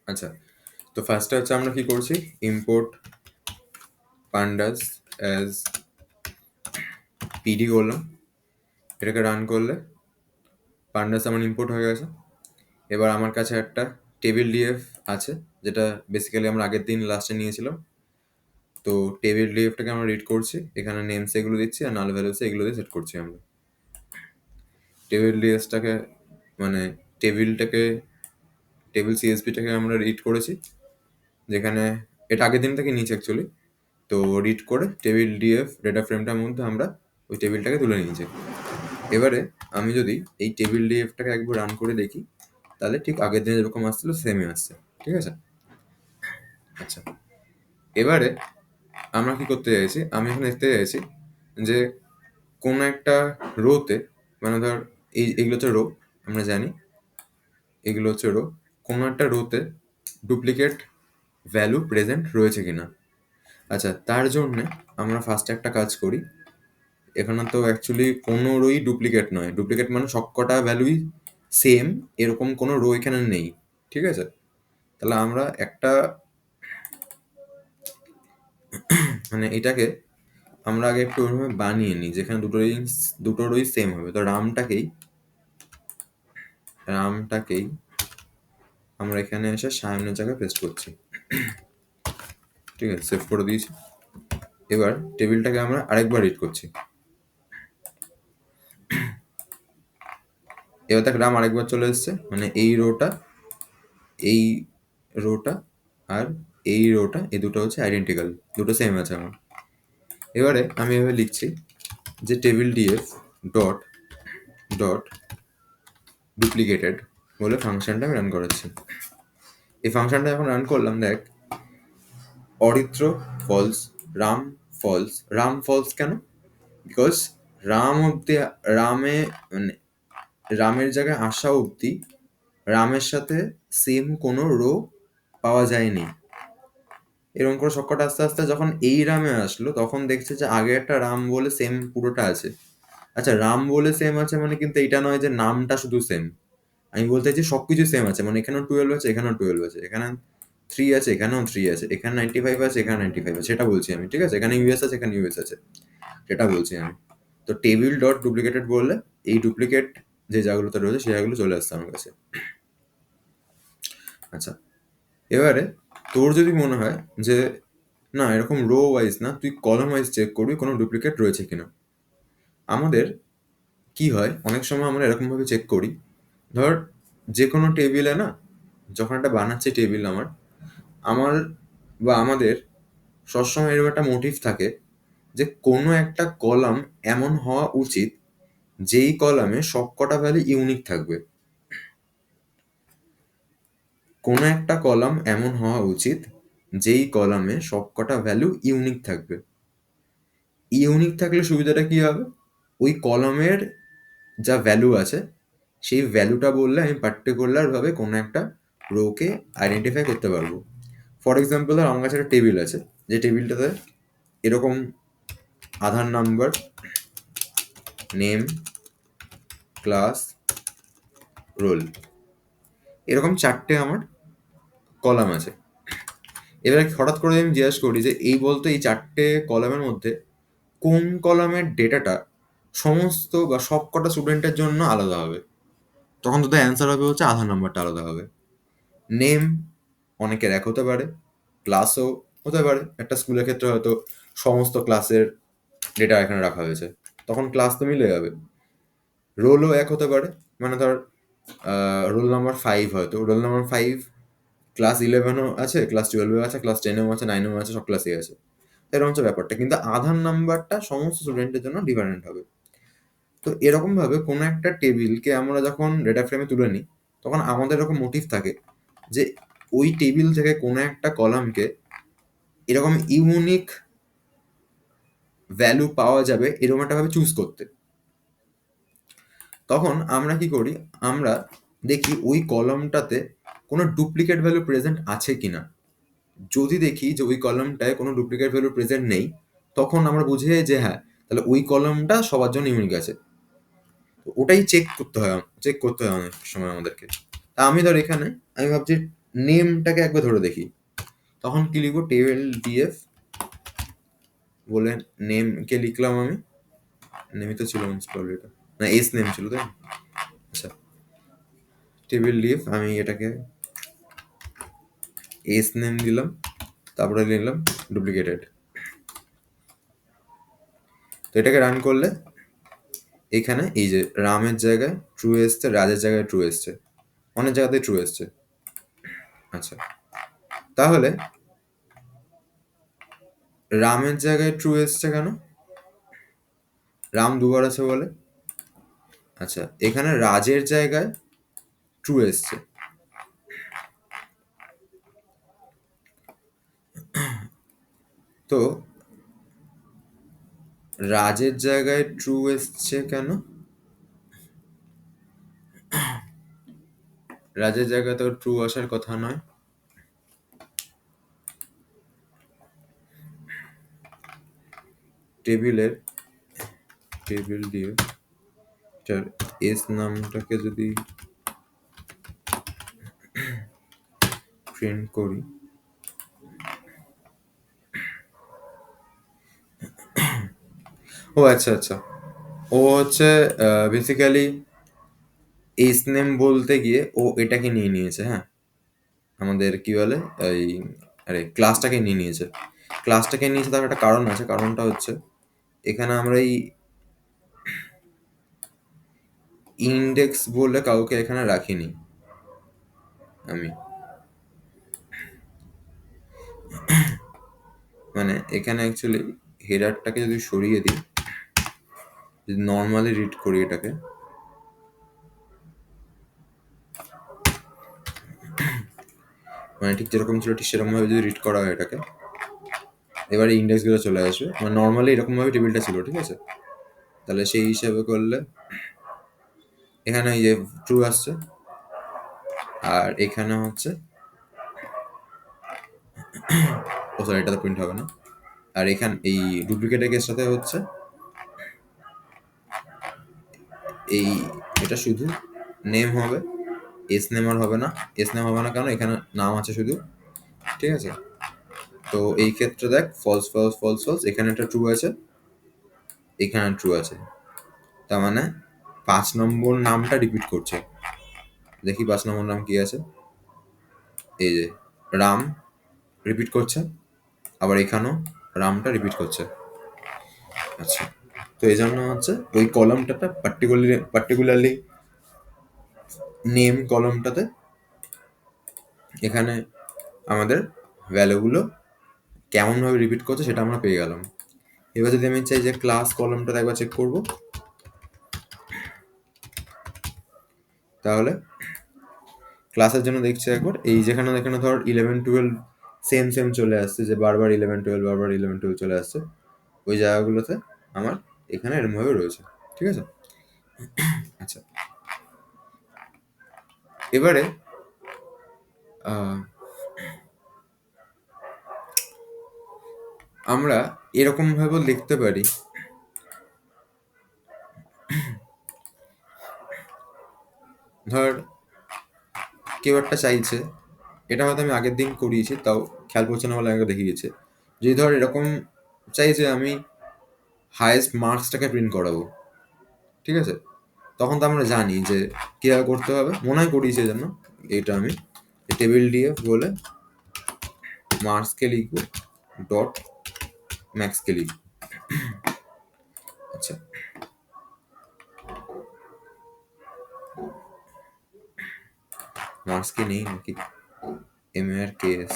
আচ্ছা, তো ফার্স্টে হচ্ছে আমরা কি করছি, ইম্পোর্ট পান্ডাস অ্যাজ পিডি করলাম। এটাকে রান করলে পান্ডাস আমার ইম্পোর্ট হয়ে গেছে। এবার আমার কাছে একটা টেবিল ডিএফ আছে, যেটা বেসিক্যালি আমরা আগের দিন লাস্টে নিয়েছিলাম। তো টেবিল ডিএফটাকে আমরা রিড করছি, এখানে নেমস এগুলো দিচ্ছি আর নাল ভ্যালুস এগুলো দিয়ে সেট করছি আমরা। টেবিল ডিএসটাকে মানে টেবিলটাকে টেবিল সিএসপিটাকে আমরা রিড করেছি, যেখানে এটা আগের দিন থেকে নিয়েছি অ্যাকচুয়ালি। তো রিড করে টেবিল ডিএফ ডেটা ফ্রেমটার মধ্যে আমরা ওই টেবিলটাকে তুলে নিয়েছি। এবারে আমি যদি এই টেবিল ডিএফটাকে একবার রান করে দেখি, তাহলে ঠিক আগের দিনে যেরকম আসছিল সেমই আসছে। ঠিক আছে? আচ্ছা, এবারে আমরা কি করতে চাইছি, আমি এখানে দেখতে চাইছি যে কোনো একটা রোতে, মানে ধর এইগুলো হচ্ছে রো, আমরা জানি এগুলো হচ্ছে রো, কোনো একটা রোতে ডুপ্লিকেট ভ্যালু প্রেজেন্ট রয়েছে কিনা। আচ্ছা, তার জন্যে আমরা ফার্স্টে একটা কাজ করি। এখানে তো অ্যাকচুয়ালি কোনো রোই ডুপ্লিকেট নয়, ডুপ্লিকেট মানে সবকটা ভ্যালুই সেম, এরকম কোনো রো এখানে নেই। ঠিক আছে? তাহলে আমরা একটা মানে এটাকে আমরা আগে একটু ওইভাবে বানিয়ে নিই যেখানে দুটোরই সেম হবে। তো রামটাকেই আমরা এখানে এসে সায়নের জায়গায় পেস্ট করছি। ঠিক আছে, সেভ করে দিয়েছি। এবার টেবিলটাকে আমরা আরেকবার রিড করছি। এবার দেখ রাম আরেকবার চলে এসছে, মানে এই রোটা আর এই রোটা, এই দুটো হচ্ছে আইডেন্টিক্যাল, দুটো সেম আছে আমার। এবারে আমি এভাবে লিখছি যে table DF dot dot duplicated বলে ফাংশনটা আমি রান করাচ্ছি। এই ফাংশনটা যখন রান করলাম, দেখ Aritra false, Ram false. Ram false কেন? বিকজ রাম অব্দি রামে মানে রামের জায়গায় আসা অব্দি রামের সাথে সেম কোনো রো পাওয়া যায়নি। এরকম করে সবকটা আস্তে আস্তে যখন এই রামে আসলো, তখন দেখছে যে আগে একটা রাম বলে সেম পুরোটা আছে। আচ্ছা, রাম বলে সেম আছে মানে কিন্তু এটা নয় যে নামটা শুধু সেম। আমি বলতে চাইছি সবকিছু সেম আছে, মানে এখানেও 12 আছে, এখানেও 12 আছে, এখানে 3 আছে, এখানেও 3 আছে, এখানে 95 আছে, এখানে 95 আছে, সেটা বলছি আমি। ঠিক আছে? এখানে ইউএস আছে, এখানে ইউএস আছে, সেটা বলছি আমি। তো টেবিল ডট ডুপ্লিকেটেড বললে এই ডুপ্লিকেট যে জায়গাগুলোতে রয়েছে সেই জায়গাগুলো চলে আসছে আমার কাছে। আচ্ছা, এবারে তোর যদি মনে হয় যে না এরকম রো ওয়াইজ না, তুই কলাম ওয়াইজ চেক করবি কোনো ডুপ্লিকেট রয়েছে কিনা। আমাদের কি হয়, অনেক সময় আমরা এরকমভাবে চেক করি, ধর যে কোনো টেবিলে না, যখন একটা বানাচ্ছি টেবিল আমার আমার বা আমাদের সবসময় এরকম একটা মোটিভ থাকে যে কোনো একটা কলাম এমন হওয়া উচিত যেই কলামে সবকটা ভ্যালু ইউনিক থাকবে। কোনো একটা কলাম এমন হওয়া উচিত যেই কলামে সবকটা ভ্যালু ইউনিক থাকবে। ইউনিক থাকলে সুবিধাটা কি হবে, ওই কলামের যা ভ্যালু আছে সেই ভ্যালুটা বললে আমি পার্টিকুলারভাবে কোনো একটা রোকে আইডেন্টিফাই করতে পারবো। ফর এক্সাম্পল, ধর আমার কাছে একটা টেবিল আছে, যে টেবিলটাতে এরকম আধার নাম্বার, নেম, ক্লাস, রোল, এরকম 4টে আমার কলাম আছে। এবার হঠাৎ করে আমি জিজ্ঞাসা করি যে এই বলতো এই 4টে কলামের মধ্যে কোন কলামের ডেটাটা সমস্ত বা সবকটা স্টুডেন্টের জন্য আলাদা হবে, তখন তোদের অ্যান্সার হবে হচ্ছে আধার নাম্বারটা আলাদা হবে। নেম অনেকের এক হতে পারে, ক্লাসও হতে পারে, একটা স্কুলের ক্ষেত্রে হয়তো সমস্ত ক্লাসের ডেটা এখানে রাখা হয়েছে, তখন ক্লাস তো মিলে যাবে। রোলও এক হতে পারে, মানে ধর রোল নাম্বার 5, হয়তো রোল নাম্বার 5 ক্লাস 11ও আছে, ক্লাস 12ও আছে, ক্লাস 10ও আছে, 9ও আছে, সব ক্লাসেই আছে। এরকম হচ্ছে ব্যাপারটা, কিন্তু আধার নাম্বারটা সমস্ত স্টুডেন্টের জন্য ডিফারেন্ট হবে। তো এরকমভাবে কোনো একটা টেবিলকে আমরা যখন ডেটা ফ্রেমে তুলে নিই, তখন আমাদের এরকম মোটিভ থাকে যে ওই টেবিল থেকে কোনো একটা কলামকে এরকম ইউনিক ভ্যালু পাওয়া যাবে এরকম একটা ভাবে চুজ করতে। তখন আমরা কি করি, আমরা দেখি ওই কলামটাতে কোনো ডুপ্লিকেট ভ্যালু প্রেজেন্ট আছে কিনা। যদি দেখি যে ওই কলামটায় কোনো ডুপ্লিকেট ভ্যালু প্রেজেন্ট নেই, তখন আমরা বুঝে যাই যে হ্যাঁ, তাহলে ওই কলামটা সবার জন্য ইউনিক আছে। ওটাই চেক করতে হয় অনেক সময় আমাদেরকে। তা আমি ধর এখানে আমি ভাবছি নেমটাকে একবার ধরে দেখি। তখন কি লিখবো, টেবিল ডিএফ বলে নেমকে লিখলাম আমি। নেমই তো ছিল এটা, না এস নেম ছিল তাই। আচ্ছা, টেবিল ডিএফ আমি এটাকে এস নেম দিলাম, তারপরে লিখলাম ডুপ্লিকেটেড। তো এটাকে রান করলে এখানে এই যে রামের জায়গায় ট্রু এসছে, রাজের জায়গায় ট্রু এসছে, অনেক জায়গাতে ট্রু এসছে। আচ্ছা, তাহলে রামের জায়গায় ট্রু এসছে কেন? রাম দুবার আছে বলে। আচ্ছা, এখানে রাজের জায়গায় ট্রু এসছে। তো রাজের জায়গায় ট্রু এসছে কেন? রাজের জায়গায় তো ট্রু আসার কথা নয়। টেবিলের টেবিল দিয়ে এস নামটাকে যদি প্রিন্ট করি, ও আচ্ছা আচ্ছা, ও হচ্ছে বেসিক্যালি এস নেম বলতে গিয়ে ও এটাকে নিয়ে নিয়েছে। হ্যাঁ, আমাদের কি বলে এই, আরে ক্লাসটাকে নিয়ে নিয়েছে। ক্লাসটাকে নিয়েছে তার একটা কারণ আছে। কারণটা হচ্ছে এখানে আমরা এই ইন্ডেক্স বলে কাউকে এখানে রাখিনি আমি। মানে এখানে অ্যাকচুয়ালি হেডারটাকে যদি সরিয়ে দিই, যদি নর্মালি রিড করি এটাকে, মানে ঠিক যেরকম ছিল ঠিক সেরকম ভাবে যদি রিড করা হয় এটাকে, এবারে ইন্ডেক্সগুলো চলে আসবে। মানে নর্মালি এরকম ভাবে টেবিলটা ছিল, ঠিক আছে? তাহলে সেই হিসাবে করলে এখানে এই যে ট্রু আসছে, আর এখানে হচ্ছে ও সরি, এটা তো প্রিন্ট হবে না। আর এখানে এই ডুপ্লিকেট এর সাথে হচ্ছে এই, এটা শুধু নেম হবে, এস নেম আর হবে না। এস নেম হবে না কারণ এখানে নাম আছে শুধু, ঠিক আছে? তো এই ক্ষেত্রে দেখ ফলস ফলস ফলস ফলস, এখানে একটা ট্রু আছে, এখানে ট্রু আছে। তার মানে 5 নম্বর নামটা রিপিট করছে। দেখি 5 নম্বর নাম কি আছে। এই যে রাম রিপিট করছে, আবার এখানেও রামটা রিপিট করছে। আচ্ছা, তো এই জন্য হচ্ছে ওই কলামটাতে পার্টিকুলারলি নেম কলমটাতে এখানে আমাদের ভ্যালুগুলো কেমনভাবে রিপিট করছে সেটা আমরা পেয়ে গেলাম। এবার যদি আমি চাই যে ক্লাস কলমটাতে একবার চেক করব, তাহলে ক্লাসের জন্য দেখছি একবার এই যেখানে এখানে ধর 11 12 সেম সেম চলে আসছে, যে বারবার 11 12 বারবার 11 12 চলে আসছে, ওই জায়গাগুলোতে আমার এখানে এরমভাবে রয়েছে, ঠিক আছে? আচ্ছা, এবারে আমরা এরকম ভাবে লিখতে পারি, ধর কেউ একটা চাইছে, এটা হয়তো আমি আগের দিন করিয়েছি তাও খেয়াল পড়ছে না বলে আমাকে দেখিয়েছে। যদি ধর এরকম চাইছে আমি হায়েস্ট মার্কসটাকে প্রিন্ট করাবো, ঠিক আছে? তখন তো আমরা জানি যে কীভাবে করতে হবে, মনে হয় করিয়েছে জন্য এইটা আমি টেবিল দিয়ে বলে মার্কসকে লিখবো ডট ম্যাক্সকে লিখবো। আচ্ছা, মার্কসকে নেই নাকি, এম আর কে এস।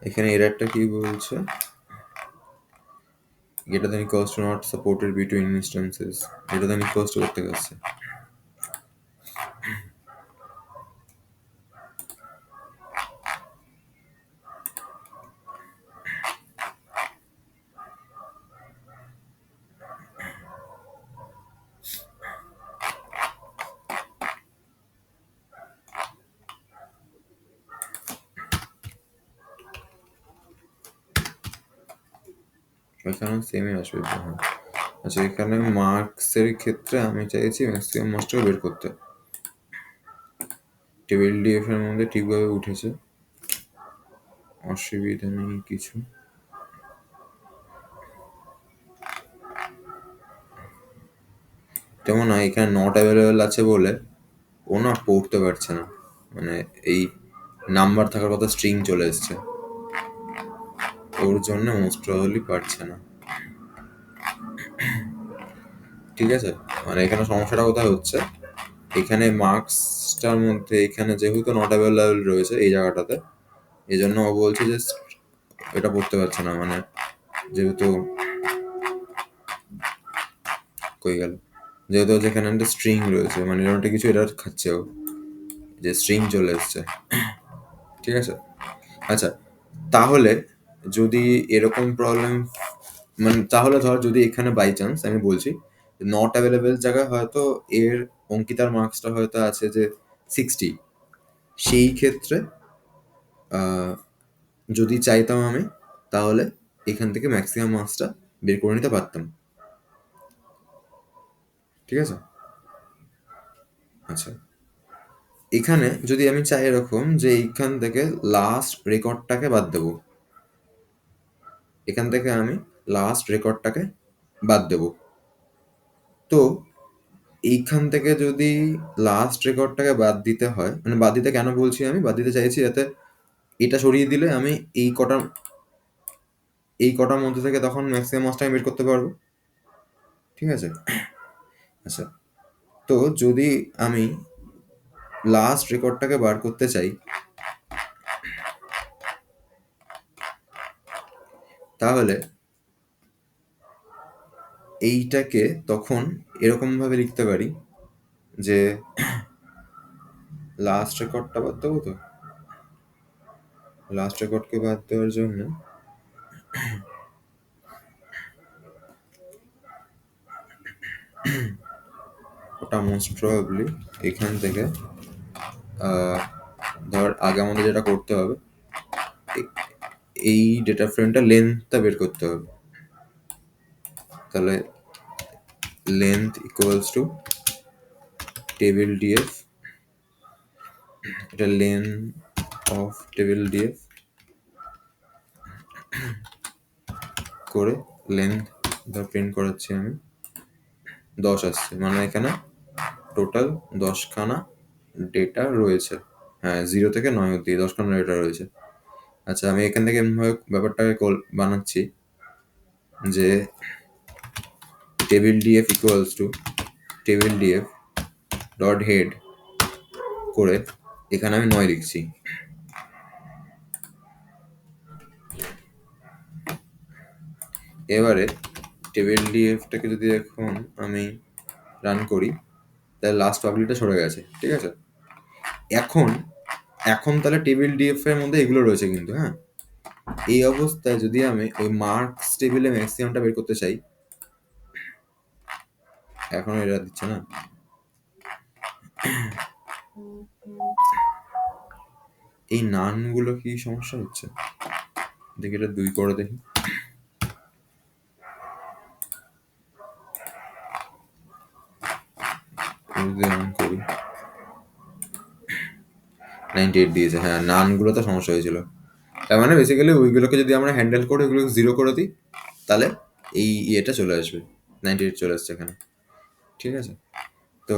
এখানে এরারটা কি বলছে, greater than equals to not supported between instances, greater than equals to করতে গেছে। এখানেও সেমই আসবে তো, হ্যাঁ। আচ্ছা, এখানে মার্কসের ক্ষেত্রে আমি চাইছি ম্যাক্সিমাম মার্কসটাকে বের করতে। টেবিল ডিএফ এর মধ্যে ঠিকভাবে উঠেছে, অসুবিধা নেই কিছু। যেমন এখানে নট অ্যাভেলেবেল আছে বলে ও না পড়তে পারছে না, মানে এই নাম্বার থাকার কথা স্ট্রিং চলে এসছে, ওর জন্য মোস্ট প্রবাবলি পারছে না। ঠিক আছে, মানে এখানে সমস্যাটা কোথায় হচ্ছে, এখানে মার্কসটার মধ্যে এখানে যেহেতু নট অ্যাভেলেবেল রয়েছে এই জায়গাটাতে, এই জন্য ও বলছে যে এটা পড়তে পারছে না, মানে যেহেতু কই গেল, যেহেতু যেখানে একটা স্ট্রিং রয়েছে, মানে এরকম একটা কিছু এরর খাচ্ছে ও, যে স্ট্রিং চলে এসছে। ঠিক আছে, আচ্ছা তাহলে যদি এরকম প্রবলেম, মানে তাহলে ধর যদি এখানে বাই চান্স আমি বলছি নট অ্যাভেলেবেল জায়গায় হয়তো এর অঙ্কিতার মার্কসটা হয়তো আছে যে 60, সেই ক্ষেত্রে যদি চাইতাম আমি, তাহলে এখান থেকে ম্যাক্সিমাম মার্কসটা বের করে নিতে পারতাম। ঠিক আছে, আচ্ছা এখানে যদি আমি চাই এরকম যে এইখান থেকে লাস্ট রেকর্ডটাকে বাদ দেবো, এখান থেকে আমি লাস্ট রেকর্ডটাকে বাদ দেব, তো এইখান থেকে যদি লাস্ট রেকর্ডটাকে বাদ দিতে হয়, মানে বাদ দিতে কেন বলছি, আমি বাদ দিতে চাইছি যাতে এটা সরিয়ে দিলে আমি এই কটার মধ্যে থেকে তখন ম্যাক্সিমাম মার্কসটা আমি বের করতে পারবো। ঠিক আছে, আচ্ছা তো যদি আমি লাস্ট রেকর্ডটাকে বার করতে চাই, তাহলে এইটাকে তখন এরকম ভাবে লিখতে পারি যে লাস্ট রেকর্ডটা বাদ দেবো, তো লাস্ট রেকর্ডকে বাদ দেওয়ার জন্য ওটা মোস্ট প্রবাবলি এখান থেকে ধর আগে আমাদের যেটা করতে হবে, এই ডেটা ফ্রেমটা লেন্থটা বের করতে হবে, তাহলে length equals to table DF, এটা লেন্থ অফ টেবিল ডিএফ করে লেন্থ ধর প্রিন্ট করাচ্ছি আমি 10 আসছে, মানে এখানে টোটাল 10খানা ডেটা রয়েছে, হ্যাঁ 0 থেকে 9 অব্দি 10খানা ডেটা রয়েছে। আচ্ছা আমি এখান থেকে এমনভাবে ব্যাপারটাকে বানাচ্ছি যে table DF equals to table DF dot head করে এখানে আমি 9 লিখছি। এবারে টেবিল ডিএফটাকে যদি এখন আমি রান করি, তাহলে লাস্ট পাবলিকটা সরে গেছে। ঠিক আছে, এখন এখন তাহলে টেবিল ডিএফ এর মধ্যে এগুলো রয়েছে কিন্তু, হ্যাঁ এই অবস্থায় যদি আমি ওই মার্কস টেবিলে ম্যাক্সিমামটা বের করতে চাই, এখন এটা দিচ্ছে না, এই নানগুলো কি সমস্যা হচ্ছে, দেখি এটা 2 করে দেখি, করি 98 দিয়েছে, হ্যাঁ নানগুলো তো সমস্যা হয়েছিল, তার মানে বেসিক্যালি ওইগুলোকে যদি আমরা হ্যান্ডেল করে ওইগুলোকে 0 করে দিই, তাহলে এই ইয়েটা চলে আসবে, 98 চলে আসছে এখানে। ঠিক আছে, তো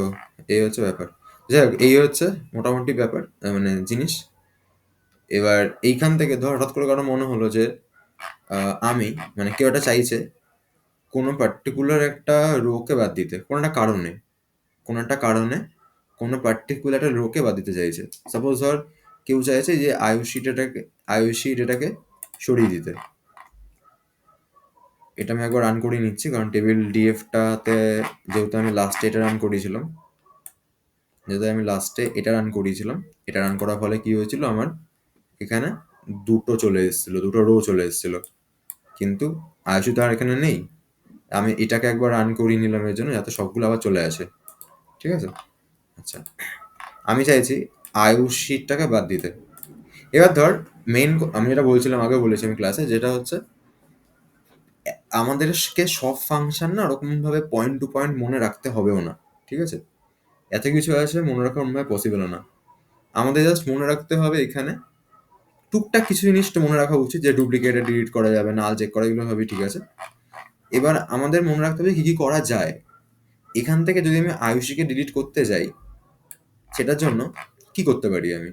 এই হচ্ছে ব্যাপার, যাই হোক এই হচ্ছে মোটামুটি ব্যাপার, মানে জিনিস। এবার এইখান থেকে ধর হঠাৎ করে কারো মনে হলো যে আমি, মানে কেউ একটা চাইছে কোনো পার্টিকুলার একটা রোকে বাদ দিতে, কোনো একটা কারণে কোনো পার্টিকুলার একটা রোকে বাদ দিতে চাইছে। সাপোজ ধর কেউ চাইছে যে আয়ুষী ডেটাকে সরিয়ে দিতে, এটা আমি একবার রান করে নিচ্ছি, কারণ টেবিল ডিএফটাতে যেহেতু আমি লাস্টে এটা রান করিয়েছিলাম, এটা রান করার ফলে কি হয়েছিল, আমার এখানে দুটো রো চলে এসেছিল, কিন্তু আয়ুষী তো আর এখানে নেই, আমি এটাকে একবার রান করিয়ে নিলাম এর জন্য যাতে সবগুলো আবার চলে আসে। ঠিক আছে, আচ্ছা আমি চাইছি আয়ুষীটাকে বাদ দিতে। এবার ধর মেন আমি যেটা বলছিলাম, আগে বলেছি আমি ক্লাসে, যেটা হচ্ছে আমাদেরকে সব ফাংশন না ওরকমভাবে পয়েন্ট টু পয়েন্ট মনে রাখতে হবেও না, ঠিক আছে? এত কিছু আছে মনে রাখা অন্যভাবে পসিবল না। আমাদের জাস্ট মনে রাখতে হবে এখানে টুকটাক কিছু জিনিস তো মনে রাখা উচিত, যে ডুপ্লিকেটে ডিলিট করা যাবে না, আল চেক করা, এগুলো হবে, ঠিক আছে? এবার আমাদের মনে রাখতে হবে কি কি করা যায়। এখান থেকে যদি আমি আয়ুষীকে ডিলিট করতে যাই, সেটার জন্য কি করতে পারি আমি?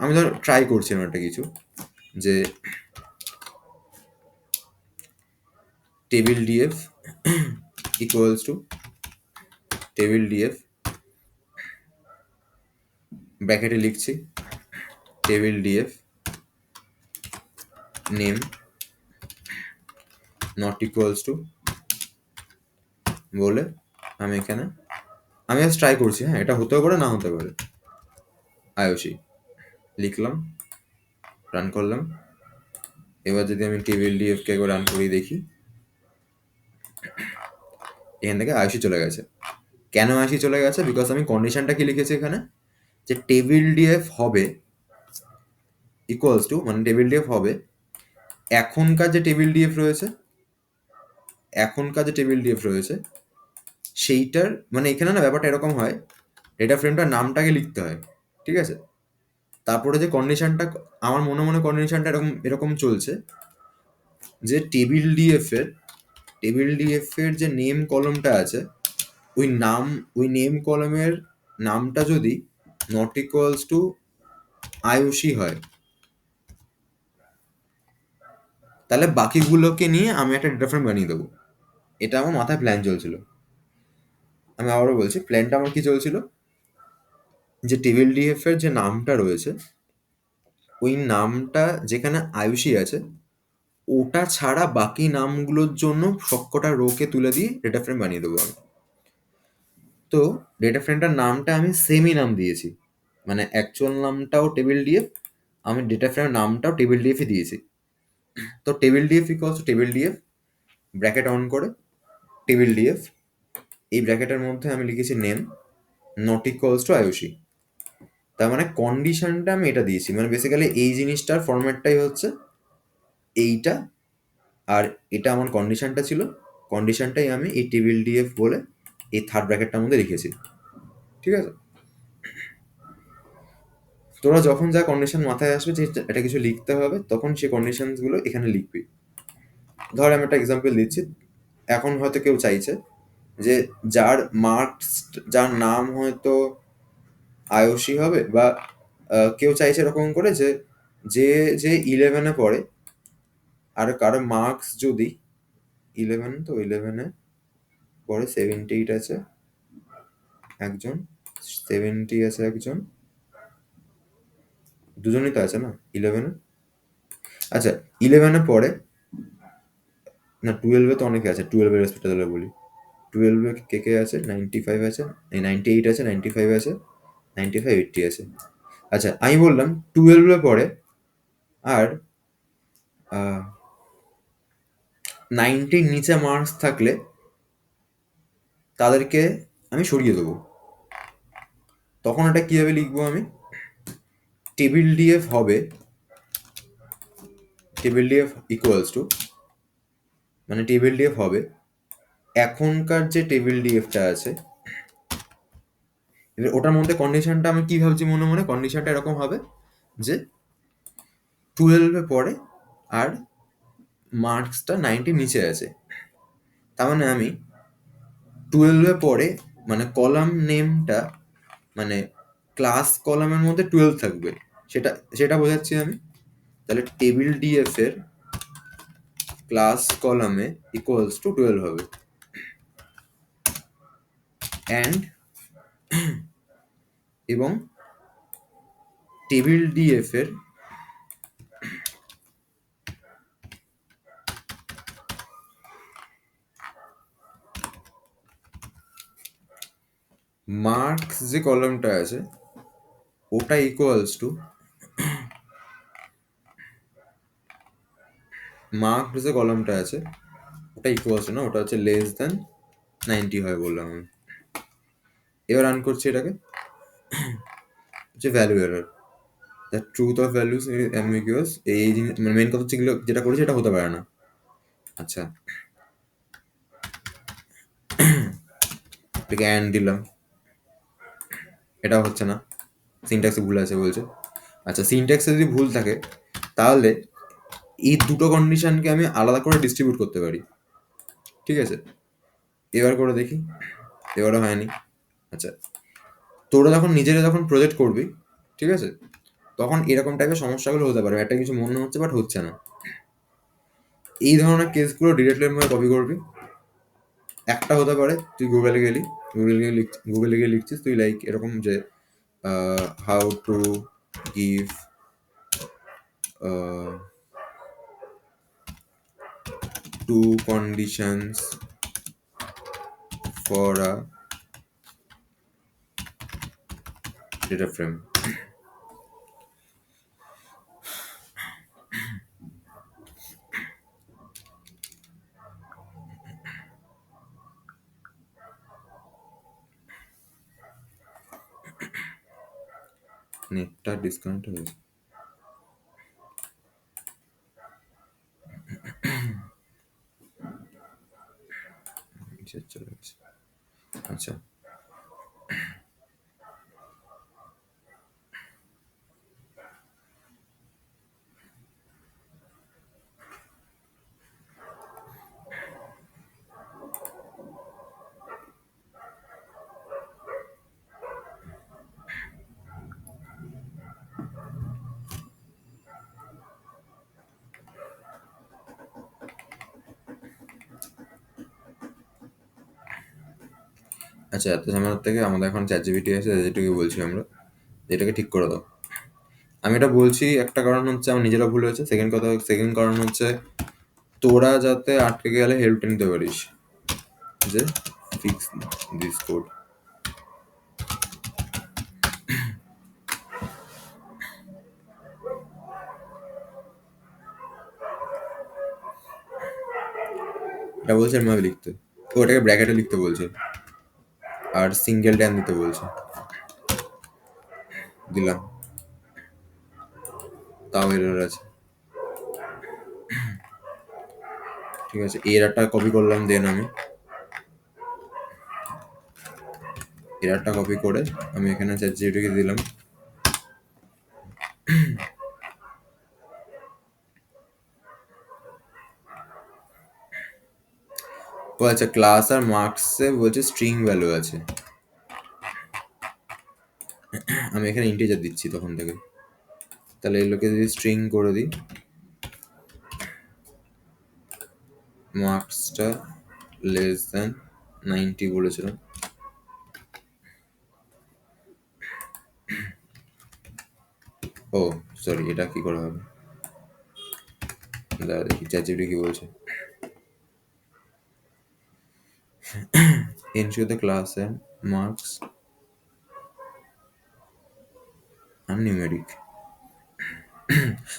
আমি ধর ট্রাই করছিলাম একটা কিছু, যে table DF equals to table DF, ব্র্যাকেটে লিখছি table DF name not equals to, বলে আমি এখানে আমি আজ ট্রাই করছি, হ্যাঁ এটা হতেও পারে না হতে পারে, আয়ুষী লিখলাম, রান করলাম। এবার যদি আমি টেবিল ডিএফকে একবার রান করিয়ে দেখি, এখান থেকে আয়ুষী চলে গেছে। কেন আয়ুষী চলে গেছে? বিকজ আমি কন্ডিশনটা কি লিখেছি এখানে, যে টেবিল ডিএফ হবে ইকুয়ালস টু, মানে টেবিল ডিএফ হবে এখনকার যে টেবিল ডিএফ রয়েছে, এখনকার যে টেবিল ডিএফ রয়েছে সেইটার, মানে এখানে না ব্যাপারটা এরকম হয়, ডেটা ফ্রেমটার নামটাকে লিখতে হয়, ঠিক আছে? তারপরে যে কন্ডিশনটা, আমার মনে মনে কন্ডিশনটা এরকম এরকম চলছে, যে টেবিল ডিএফ এর যে নেম কলমটা আছে, ওই নেম কলমের নামটা যদি নট ইকুয়ালস টু আয়ুষী হয়, তাহলে বাকিগুলোকে নিয়ে আমি একটা ডেটা ফ্রেম বানিয়ে দেবো। এটা আমার মাথায় প্ল্যান চলছিল। আমি আবারও বলছি, প্ল্যানটা আমার কি চলছিল, যে টেবিল ডিএফ এর যে নামটা রয়েছে, ওই নামটা যেখানে আয়ুষী আছে, ওটা ছাড়া বাকি নামগুলোর জন্য সবকটা রোকে তুলে দিয়ে ডেটা ফ্রেম বানিয়ে দেবো আমি। তো ডেটা ফ্রেমটার নামটা আমি সেমই নাম দিয়েছি, মানে অ্যাকচুয়াল নামটাও টেবিল ডিএফ, আমি ডেটা ফ্রেমের নামটাও টেবিল ডিএফই দিয়েছি। তো table DF equals to table DF, bracket on করে টেবিল ডিএফ, এই ব্র্যাকেটের মধ্যে আমি লিখেছি name not equals two Ayushi. তার মানে কন্ডিশনটা আমি এটা দিয়েছি, মানে বেসিক্যালি এই জিনিসটার ফরম্যাটটাই হচ্ছে এইটা, আর এটা আমার কন্ডিশনটা ছিল, কন্ডিশনটাই আমি এই টেবিল ডিএফ বলে এই থার্ড ব্র্যাকেটটার মধ্যে লিখেছি, ঠিক আছে? তোরা যখন যা কন্ডিশন মাথায় আসবে যে এটা কিছু লিখতে হবে, তখন সেই কন্ডিশনসগুলো এখানে লিখবি। ধর আমি একটা এক্সাম্পল দিচ্ছি, এখন হয়তো কেউ চাইছে যে যার মার্কস, যার নাম হয়তো আয়ুষী হবে, বা কেউ চাইছে এরকম করে যে যে যে 11-এ পড়ে, আর কারো মার্কস যদি 11, তো 11-এ পড়ে 78 আছে একজন, 70 আছে একজন, দুজনই তো আছে না 11-এ। আচ্ছা, 11-এ পড়ে না, 12-এ তো অনেকে আছে, 12-এর রেসপেক্টে তাহলে বলি, 12-এ কে কে আছে, 95 আছে, 98 আছে, 95 আছে, 95, 80 আছে। আচ্ছা আমি বললাম 12-এ পড়ে আর 90-র নিচে মার্কস থাকলে তাদেরকে আমি সরিয়ে দেবো। তখন এটা কীভাবে লিখবো আমি, টেবিল ডিএফ হবে, টেবিল ডিএফ ইকুয়ালস টু, মানে টেবিল ডিএফ হবে এখনকার যে টেবিল ডিএফটা আছে, এবার ওটার মধ্যে কন্ডিশনটা আমি কী ভাবছি মনে মনে, কন্ডিশনটা এরকম হবে যে 12-এ পড়ে আর মার্কসটা 90-র নিচে আছে। তার মানে আমি 12-এ পড়ে, মানে কলাম নেমটা, মানে ক্লাস কলামের মধ্যে 12 থাকবে, সেটা সেটা বোঝাচ্ছি আমি। তাহলে টেবিল ডিএফ এর ক্লাস কলামে ইকুয়ালস টু 12 হবে, অ্যান্ড এবং টেবিল ডিএফ এর মার্কস যে কলামটা আছে ওটা ইকুয়ালস টু, মার্কস যে কলামটা আছে ওটা ইকুয়ালস টু না, ওটা হচ্ছে লেস দেন 90 হয় বললাম আমি। এবার রান করছি এটাকে, হচ্ছে value error, the truth of values ambiguous, এই জিনিস মানে মেন কথা হচ্ছে যেটা করেছে এটা হতে পারে না। আচ্ছা, এটাকে অ্যান্ড দিলাম, এটাও হচ্ছে না, সিনট্যাক্সে ভুল আছে বলছে। আচ্ছা, সিনট্যাক্সে যদি ভুল থাকে তাহলে এই দুটো কন্ডিশনকে আমি আলাদা করে ডিস্ট্রিবিউট করতে পারি। ঠিক আছে, এবার করে দেখি, এবারও হয়নি। আচ্ছা, তোরা যখন নিজেরা যখন প্রজেক্ট করবি, ঠিক আছে, তখন এরকম টাইপের সমস্যাগুলো হতে পারে, একটা কিছু মনে হচ্ছে বাট হচ্ছে না। এই ধরনের কেসগুলো ডিরেক্টলি ভাবে কপি করবি। একটা হতে পারে তুই গুগলে গেলি, গুগলে গিয়ে লিখছিস তুই লাইক এরকম যে how to give two conditions for a data frame. নেটটা ডিসকানেক্ট হয়েছে। চলে গেছে। আচ্ছা, আচ্ছা, এত ঝামেলার থেকে আমাদের এখন চ্যাট জিপিটি আছে, যেটাকে বলছি আমরা, এটাকে ঠিক করে দাও। আমি এটা বলছি একটা কারণ হচ্ছে আমার নিজেরা ভুল হয়েছে, সেকেন্ড কারণ হচ্ছে তোরা যাতে আটকে গেলে হেল্প নিতে পারিস, যে ফিক্স দিস কোড। এটা বলছে এরমভাবে লিখতে, ওটাকে ব্র্যাকেটে লিখতে বলছে, আর সিঙ্গেল ট্যান দিতে বলছে। দিলাম, তাও এরর আছে। ঠিক আছে, এরারটা কপি করলাম, দেন আমি এরারটা কপি করে আমি এখানে চ্যাট জিপিটিকে দিলাম। ও আচ্ছা, ক্লাস আর মার্কসে বলছে স্ট্রিং ভ্যালু আছে, আমি এখানে ইন্টিজার দিচ্ছি তখন থেকে। তাহলে এগুলোকে যদি স্ট্রিং করে দিই, মার্কসটা লেস দেন 90 বলেছিলাম। ও সরি, এটা কি করে হবে, দাঁড়া দেখি চ্যাট জিপিটি কি বলছে। ensure the class and marks are numeric।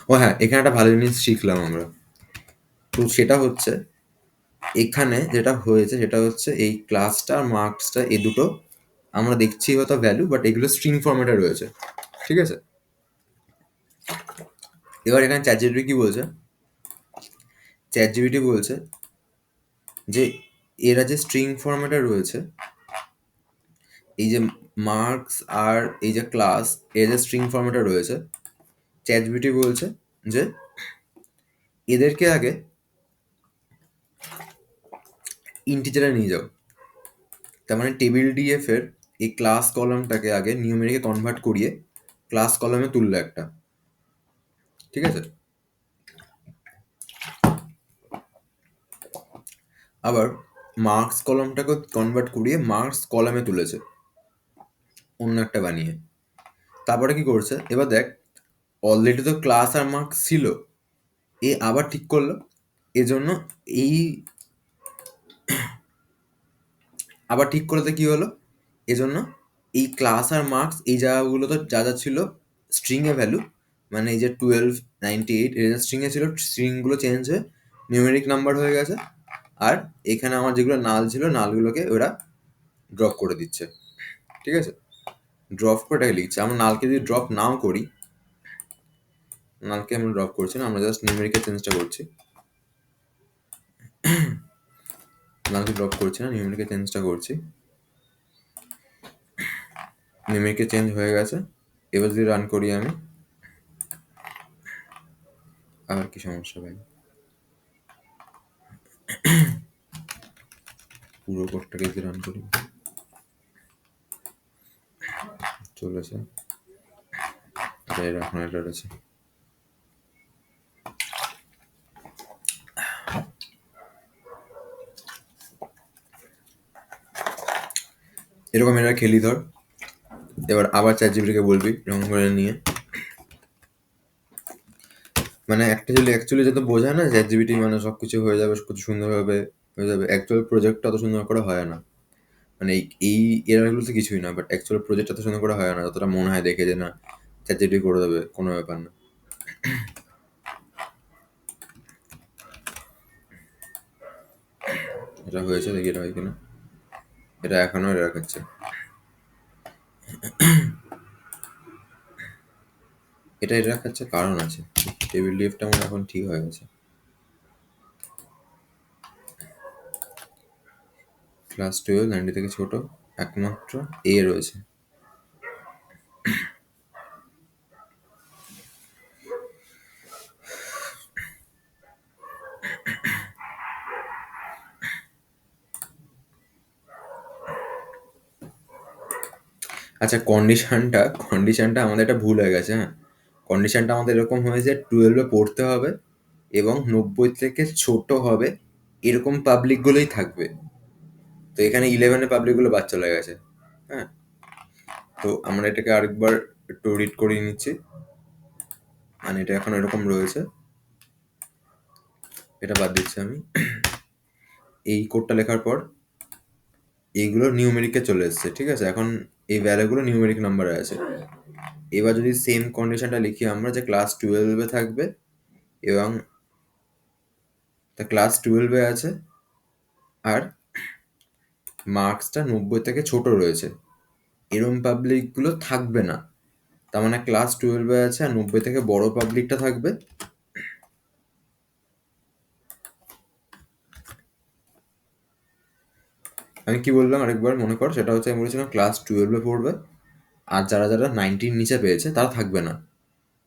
ও হ্যাঁ, এখানে একটা ভালো জিনিস শিখলাম আমরা। তো সেটা হচ্ছে, এখানে যেটা হয়েছে সেটা হচ্ছে এই ক্লাসটা আর মার্কসটা এই দুটো আমরা দেখছি হয়তো ভ্যালু, বাট এগুলো স্ট্রিং ফরম্যাটে রয়েছে। ঠিক আছে, এবার এখানে চ্যাট জিপিটি কি বলছে, চ্যাট জিপিটি বলছে যে এরা যে স্ট্রিং ফরম্যাটে রয়েছে, এই যে মার্কস আর এই যে ক্লাস, এর যে স্ট্রিং ফরম্যাটে রয়েছে, চ্যাট জিপিটি বলছে যে এদেরকে আগে ইন্টিজারে নিয়ে যাও। তার মানে টেবিল ডিএফ এর এই ক্লাস কলামটাকে আগে নিউমেরিকে কনভার্ট করিয়ে ক্লাস কলামে তুললো একটা। ঠিক আছে, আবার মার্কস কলামটাকে কনভার্ট করিয়ে মার্কস কলামে তুলেছে অন্য একটা বানিয়ে। তারপরে কি করছে, এবার দেখ, অলরেডি তো ক্লাস আর মার্কস ছিল, এ আবার ঠিক করলো। এজন্য এই আবার ঠিক করতে কি হলো, এজন্য এই ক্লাস আর মার্কস এই জায়গাগুলো তো যা যা ছিল স্ট্রিং এ ভ্যালু, মানে এই যে 1298 এর স্ট্রিং এ ছিল, স্ট্রিং গুলো চেঞ্জ হয়ে নিউমেরিক নাম্বার হয়ে গেছে। আর এখানে আমার যেগুলো নাল ছিল, নালগুলোকে ওরা ড্রপ করে দিচ্ছে। ঠিক আছে, ড্রপ করে এটাকে লিখছে। আমরা নালকে যদি ড্রপ নাও করি, নালকে আমরা ড্রপ করছি না, আমরা জাস্ট নিউমেরিকের চেঞ্জটা করছি। নাকি ড্রপ করছি না, নিউমেরিকের চেঞ্জটা করছি। নিউমেরিকের চেঞ্জ হয়ে গেছে। এবার যদি রান করি আমি, আবার কি সমস্যা ভাই? পুরো কোডটাকে যদি রান করি, চলেছে। এখন এটা রয়েছে। এরকম এরা খেলি ধর, এবার আবার চ্যাটজিপিটিকে বলবি এরকম করে নিয়ে, মানে অ্যাকচুয়ালি যত বোঝায় না চ্যাটজিপিটি মানে সব কিছু হয়ে যাবে, সব কিছু সুন্দরভাবে হয়ে যাবে, অ্যাকচুয়াল প্রজেক্টটা অত সুন্দর করে হয় না। মানে এই এরারগুলো তো কিছুই না, বাট অ্যাকচুয়াল প্রজেক্ট এত সুন্দর করে হয় না যতটা মনে হয় দেখে, যে না চ্যাটজিপিটি করে দেবে, কোনো ব্যাপার না। এটা হয়েছে, দেখি এটা হয় কিনা। এটা এখনো এরর খাচ্ছে। এটা এরর খাচ্ছে কারণ আছে, টেবিল ডিএফটা আমার এখন ঠিক হয়ে গেছে। ক্লাস 12 90 থেকে ছোট, একমাত্র এ রয়েছে। আচ্ছা, কন্ডিশনটা আমাদের একটা ভুল হয়ে গেছে। হ্যাঁ, কন্ডিশনটা আমাদের এরকম হয়েছে, 12-এ পড়তে হবে এবং 90 থেকে ছোট হবে, এরকম পাবলিকগুলোই থাকবে। তো এখানে 11-এ পাবলিকগুলো বাদ চলে গেছে। হ্যাঁ, তো আমরা এটাকে আরেকবার একটু রিড করিয়ে নিচ্ছি। মানে এটা এখন এরকম রয়েছে, এটা বাদ দিচ্ছি আমি। এই কোডটা লেখার পর এইগুলো নিউমেরিকে চলে এসছে, ঠিক আছে? এখন এই ভ্যালুগুলো নিউমেরিক নাম্বারে আছে। এবার যদি সেম কন্ডিশনটা লিখি আমরা, যে ক্লাস 12-এ থাকবে এবং তা ক্লাস 12-এ আছে আর মার্কসটা 90 থেকে ছোট রয়েছে, এরম পাবলিকগুলো থাকবে না। তার মানে ক্লাস 12-এ আছে আর 90 থেকে বড় পাবলিকটা থাকবে। আমি কি বললাম আরেকবার মনে কর, সেটা হচ্ছে আমি বলেছিলাম ক্লাস 12-এ পড়বে আর যারা যারা 90-র নিচে পেয়েছে তারা থাকবে না।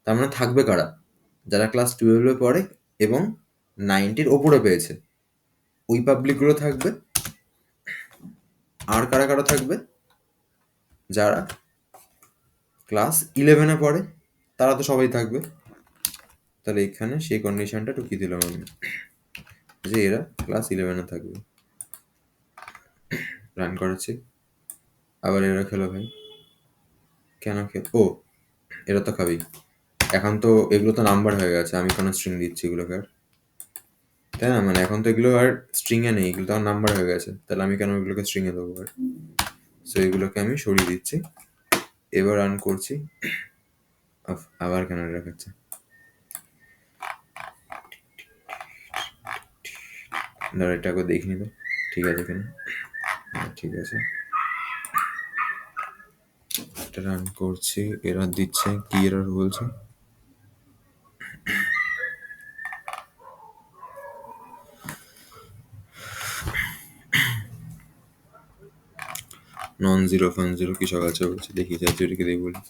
তার মানে থাকবে কারা? যারা ক্লাস 12-এ পড়ে এবং 90-র ওপরে পেয়েছে, ওই পাবলিকগুলো থাকবে। আর কারা কারা থাকবে? যারা ক্লাস 11-এ পড়ে, তারা তো সবাই থাকবে। তাহলে এখানে সেই কন্ডিশনটা ঢুকিয়ে দিলাম আমি, যে এরা ক্লাস 11-এ থাকবে। রান করাচ্ছি, আবার এরা খেলো ভাই। কেন ও, এরা তো খাবেই। এখন তো এগুলো তো নাম্বার হয়ে গেছে, আমি কোনো স্ট্রিং দিচ্ছি এগুলোকে আর, তাই না? মানে এখন তো এগুলো আর স্ট্রিংয়ে নেই, এগুলো তো আর নাম্বার হয়ে গেছে, তাহলে আমি কেন এগুলোকে স্ট্রিংয়ে দেবো আর? সো এগুলোকে আমি সরিয়ে দিচ্ছি। এবার রান করছি, আবার কেন দেখাচ্ছে? ধর এটা একবার দেখে নিবে, ঠিক আছে কিনা। ঠিক আছে, এটা রান করছি, এরর দিচ্ছে, কি এরর বলছে? নন জিরো ফান জিরো কি সব আছে বলছে, দেখি যাচ্ছে ওটিকে দেখি বলি।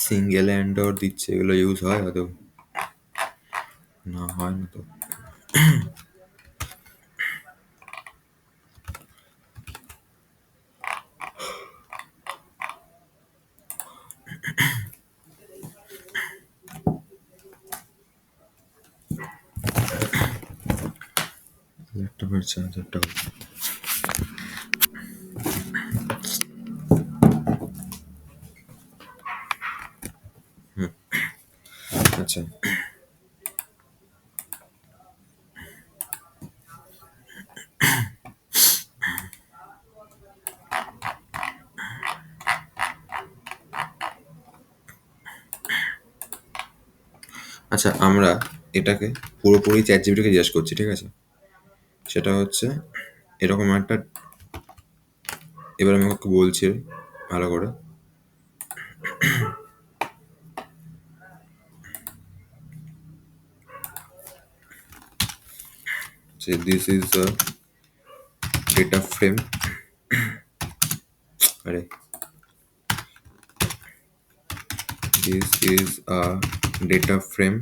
সিঙ্গেল অ্যান্ডর দিচ্ছে, এগুলো ইউজ হয় আদৌ? না, হয় না তো। একটা চার্জারটা আচ্ছা আচ্ছা আমরা এটাকে পুরোপুরি চ্যাট জিপিটিকে জিজ্ঞেস করছি, ঠিক আছে? সেটা হচ্ছে এরকম একটা, এবার আমি ওকে বলছি ভালো করে যে this is a data frame, আরে this is a data frame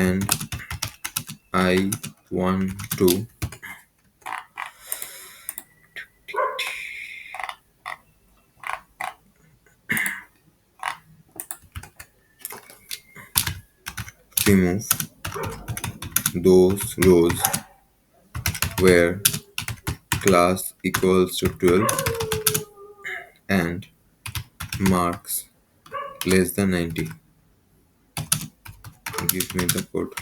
and I want to remove those rows where class equals to 12 and marks less than 90. Give me the code.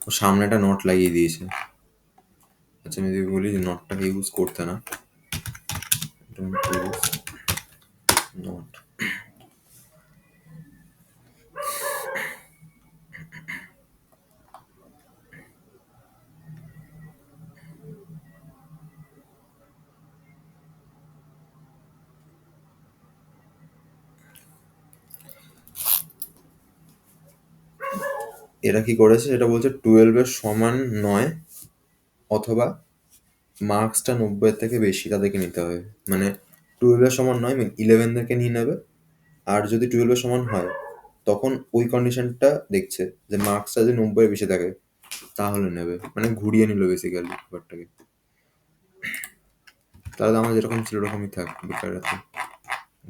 ও সামনে একটা নট লাগিয়ে দিয়েছে। আচ্ছা আমি যদি বলি যে নটটাকে ইউজ করতে না, ডোন্ট ইউজ নট, এরা কি করেছে সেটা বলছে 12 এর সমান নয় অথবা মার্কসটা 90 এর থেকে বেশি তাদেরকে নিতে হবে। মানে 12 এর সমান নয়, 11 থেকে নিয়ে নেবে। আর যদি 12 এর সমান হয় তখন ওই কন্ডিশনটা দেখছে যে মার্কসটা যদি 90 এর বেশি থাকে তাহলে নেবে, মানে ঘুরিয়ে নিল বেসিক্যালি ব্যাপারটাকে। তাহলে আমার যেরকম ছিল ওরকমই থাক, বেকার এত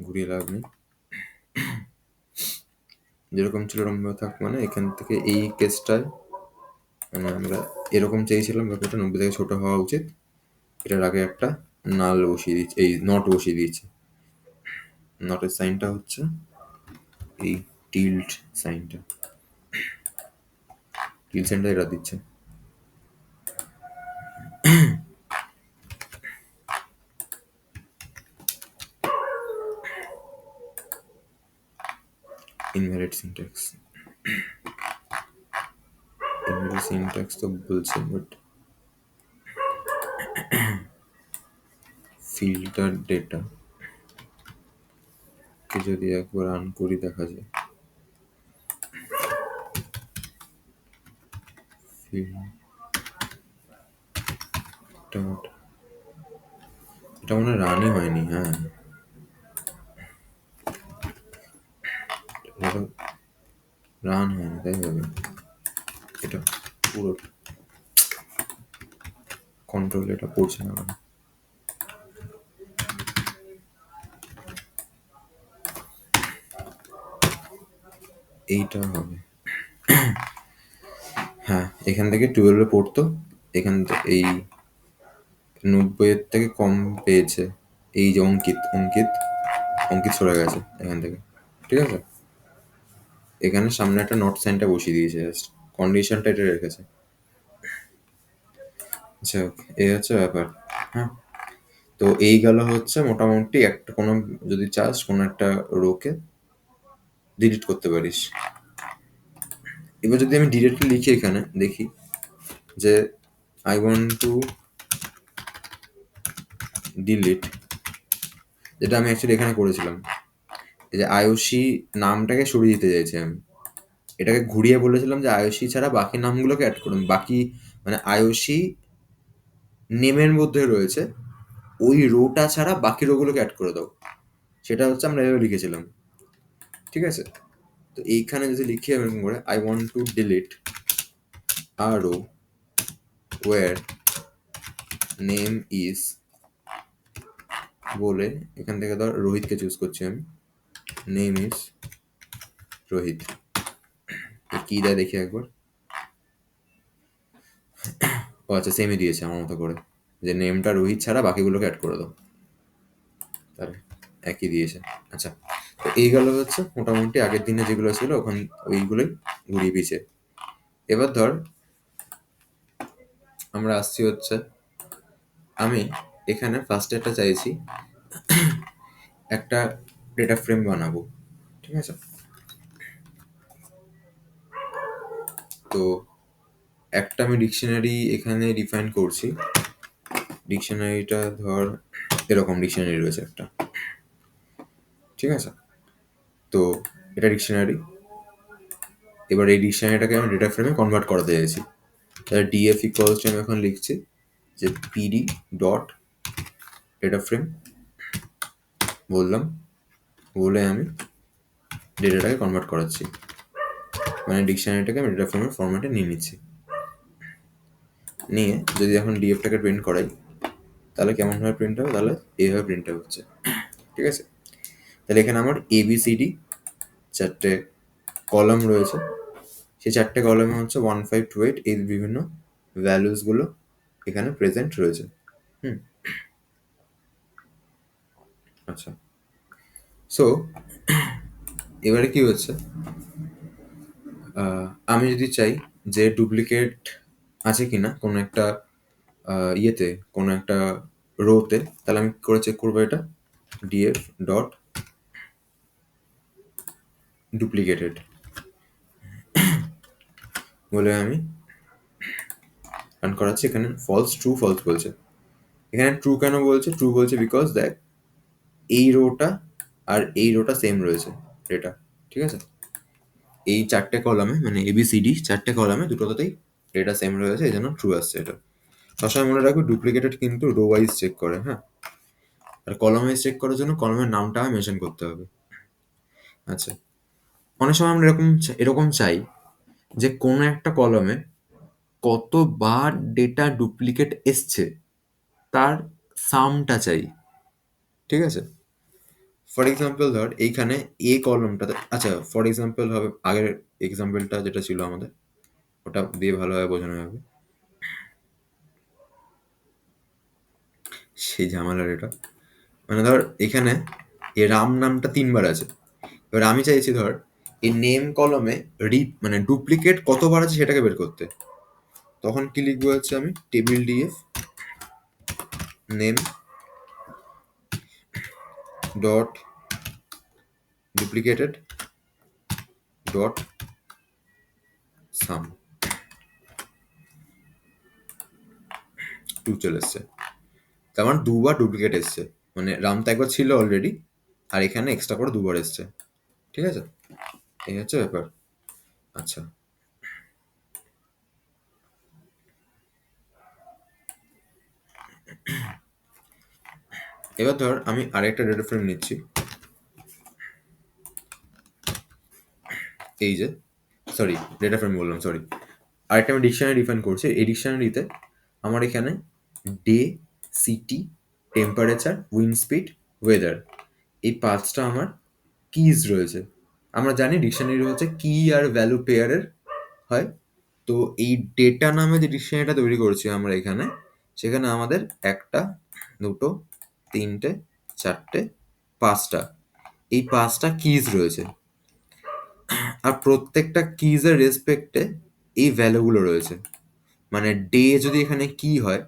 ঘুরিয়ে লাভ নেই, যেরকম ছিল ওরকম থাক। মানে এখান থেকে এই কেসটায় মানে আমরা এরকম চেয়েছিলাম ব্যাপারটা 90 থেকে ছোট হওয়া উচিত, এটার আগে একটা নাল বসিয়ে দিচ্ছে, এই নট বসিয়ে দিয়েছে। নটের সাইনটা হচ্ছে এই টিল্ট সাইনটা, টিল্ট সাইনটা এটা দিচ্ছে। ইনভ্যালিড সিনট্যাক্স, ইনভ্যালিড সিনট্যাক্স তো বলছে, বাট ফিল্টার ডেটা কে যদি একবার রান করি দেখা যায় ফিল্টার, এটা মনে হয় রানই হয়নি। হ্যাঁ রান হয়নি, তাই হবে। এটা পুরো কন্ট্রোল এটা পড়ছে না কেন? এইটা হবে, হ্যাঁ এখান থেকে 12 পড়তো, এখান থেকে এই 90 এর থেকে কম পেয়েছে। এই যে অঙ্কিত অঙ্কিত অঙ্কিত সরে গেছে এখান থেকে, ঠিক আছে? এখানে সামনে একটা নট সাইনটা বসিয়ে দিয়েছে, জাস্ট কন্ডিশনটা এটা রেখেছে। আচ্ছা এই হচ্ছে ব্যাপার। হ্যাঁ তো এই গেল হচ্ছে মোটামুটি একটা, কোনো যদি চাস কোনো একটা রোকে ডিলিট করতে পারিস। এবার যদি আমি ডিরেক্টলি লিখি এখানে দেখি যে আই ওয়ান্ট টু ডিলিট, যেটা আমি অ্যাকচুয়ালি এখানে করেছিলাম, এই যে আয়ুষী নামটাকে সরিয়ে দিতে চাইছি আমি, এটাকে ঘুরিয়ে বলেছিলাম যে আয়ুষী ছাড়া বাকি নামগুলোকে অ্যাড করুন, বাকি মানে আয়ুষী নেমের মধ্যে রয়েছে ওই রোটা ছাড়া বাকি রোগুলোকে অ্যাড করে দাও, সেটা হচ্ছে আমরা এভাবে লিখেছিলাম, ঠিক আছে? তো এইখানে যদি লিখি এরকম করে I want to delete a row where name is, বলে এখান থেকে ধর রোহিতকে চুজ করছি আমি, নেম ইজ রোহিত, কি কি দেয় দেখি একবার। ও আচ্ছা, সেমই দিয়েছে আমার মতো করে, যে নেমটা রোহিত ছাড়া বাকিগুলোকে অ্যাড করে দাও, তাহলে একই দিয়েছে। আচ্ছা, তো এই গেল হচ্ছে মোটামুটি আগের দিনে যেগুলো ছিল ওখান ওইগুলোই ঘুরিয়ে পিছিয়ে। এবার ধর আমরা আসছি হচ্ছে, আমি এখানে ফার্স্টে একটা চাইছি একটা ডেটা ফ্রেম বানাবো, ঠিক আছে? তো একটা আমি ডিকশনারি এখানে ডিফাইন করছি। ডিকশনারিটা ধর এরকম ডিকশনারি রয়েছে একটা, ঠিক আছে? তো এটা ডিকশনারি। এবার এই ডিকশনারিটাকে আমি ডেটা ফ্রেমে কনভার্ট করতে চাইছি। তাহলে ডিএফ ইকুয়ালস টু আমি এখন লিখছি যে পিডি ডট ডেটা ফ্রেম বললাম, বলে আমি ডেটাটাকে কনভার্ট করাচ্ছি, মানে ডিকশনারিটাকে আমি ডেটা ফ্রেমের ফরম্যাটে নিয়ে নিচ্ছি। নিয়ে যদি এখন ডিএফটাকে প্রিন্ট করাই তাহলে কেমনভাবে প্রিন্ট হবে, তাহলে এইভাবে প্রিন্ট হচ্ছে, ঠিক আছে? তাহলে এখানে আমার এবিসিডি চারটে কলাম রয়েছে, সেই চারটে কলামে হচ্ছে 1528 এই বিভিন্ন ভ্যালুসগুলো এখানে প্রেজেন্ট রয়েছে। হুম, আচ্ছা। সো এবারে কি হচ্ছে, আমি যদি চাই যে ডুপ্লিকেট আছে কিনা কোনো একটা ইয়েতে, কোনো একটা রোতে, তাহলে আমি কি করে চেক করবো এটা? ডিএফ ডট ডুপ্লিকেটেড বলে আমি রান করাচ্ছি। এখানে ফলস ট্রু ফলস বলছে। এখানে ট্রু কেন বলছে? ট্রু বলছে বিকজ দেখ এই রোটা আর এই রোটা সেম রয়েছে ডেটা, ঠিক আছে? এই চারটে কলামে মানে এবিসিডি চারটে কলামে দুটোতেই ডেটা সেম রয়েছে, এই জন্য ট্রু আসছে। এটা সবসময় মনে রাখবে, ডুপ্লিকেটেড কিন্তু রো ওয়াইজ চেক করে, হ্যাঁ? আর কলম ওয়াইজ চেক করার জন্য কলমের নামটা মেনশন করতে হবে। আচ্ছা, অনেক সময় আমরা এরকম এরকম চাই যে কোনো একটা কলমে কতবার ডেটা ডুপ্লিকেট এসছে তার সামটা চাই, ঠিক আছে? ফর এক্সাম্পল ধর এইখানে এ কলমটাতে, আচ্ছা ফর এক্সাম্পল হবে, আগের এক্সাম্পলটা যেটা ছিল আমাদের ওটা দিয়ে ভালোভাবে বোঝানো যাবে, সেই ঝামেলার এটা। মানে ধর এখানে এ রাম নামটা 3বার আছে, এবার আমি চাইছি ধর এই নেম কলমে মানে ডুপ্লিকেট কতবার আছে সেটাকে বের করতে। তখন কি লিখবো হচ্ছে, আমি table DF name dot duplicated dot sum, 2 চলে এসছে। তার মানে দুবার ডুপ্লিকেট এসছে, মানে রাম তো একবার ছিল অলরেডি, আর এখানে এক্সট্রা করে দুবার এসছে, ঠিক আছে? এই হচ্ছে ব্যাপার। আচ্ছা, এবার ধর আমি আরেকটা ডেটা ফ্রেম নিচ্ছি, এই যে সরি ডেটা ফ্রেম বললাম, সরি, আরেকটা আমি ডিকশনারি ডিফাইন করছি। এই ডিকশনারিতে আমার এখানে day, city, temperature, wind speed, weather, এই পাঁচটা আমার কিজ রয়েছে। আমরা জানি ডিকশনারি হচ্ছে কি আর ভ্যালু পেয়ারের হয়। তো এই ডেটা নামে যে ডিকশনারিটা তৈরি করছি আমরা এখানে, সেখানে আমাদের একটা, দুটো, তিনটে, চারটে, পাঁচটা, এই পাঁচটা কিজ রয়েছে। আর প্রত্যেকটা কিজের রেসপেক্টে এই ভ্যালুগুলো রয়েছে। মানে ডে যদি এখানে কি হয়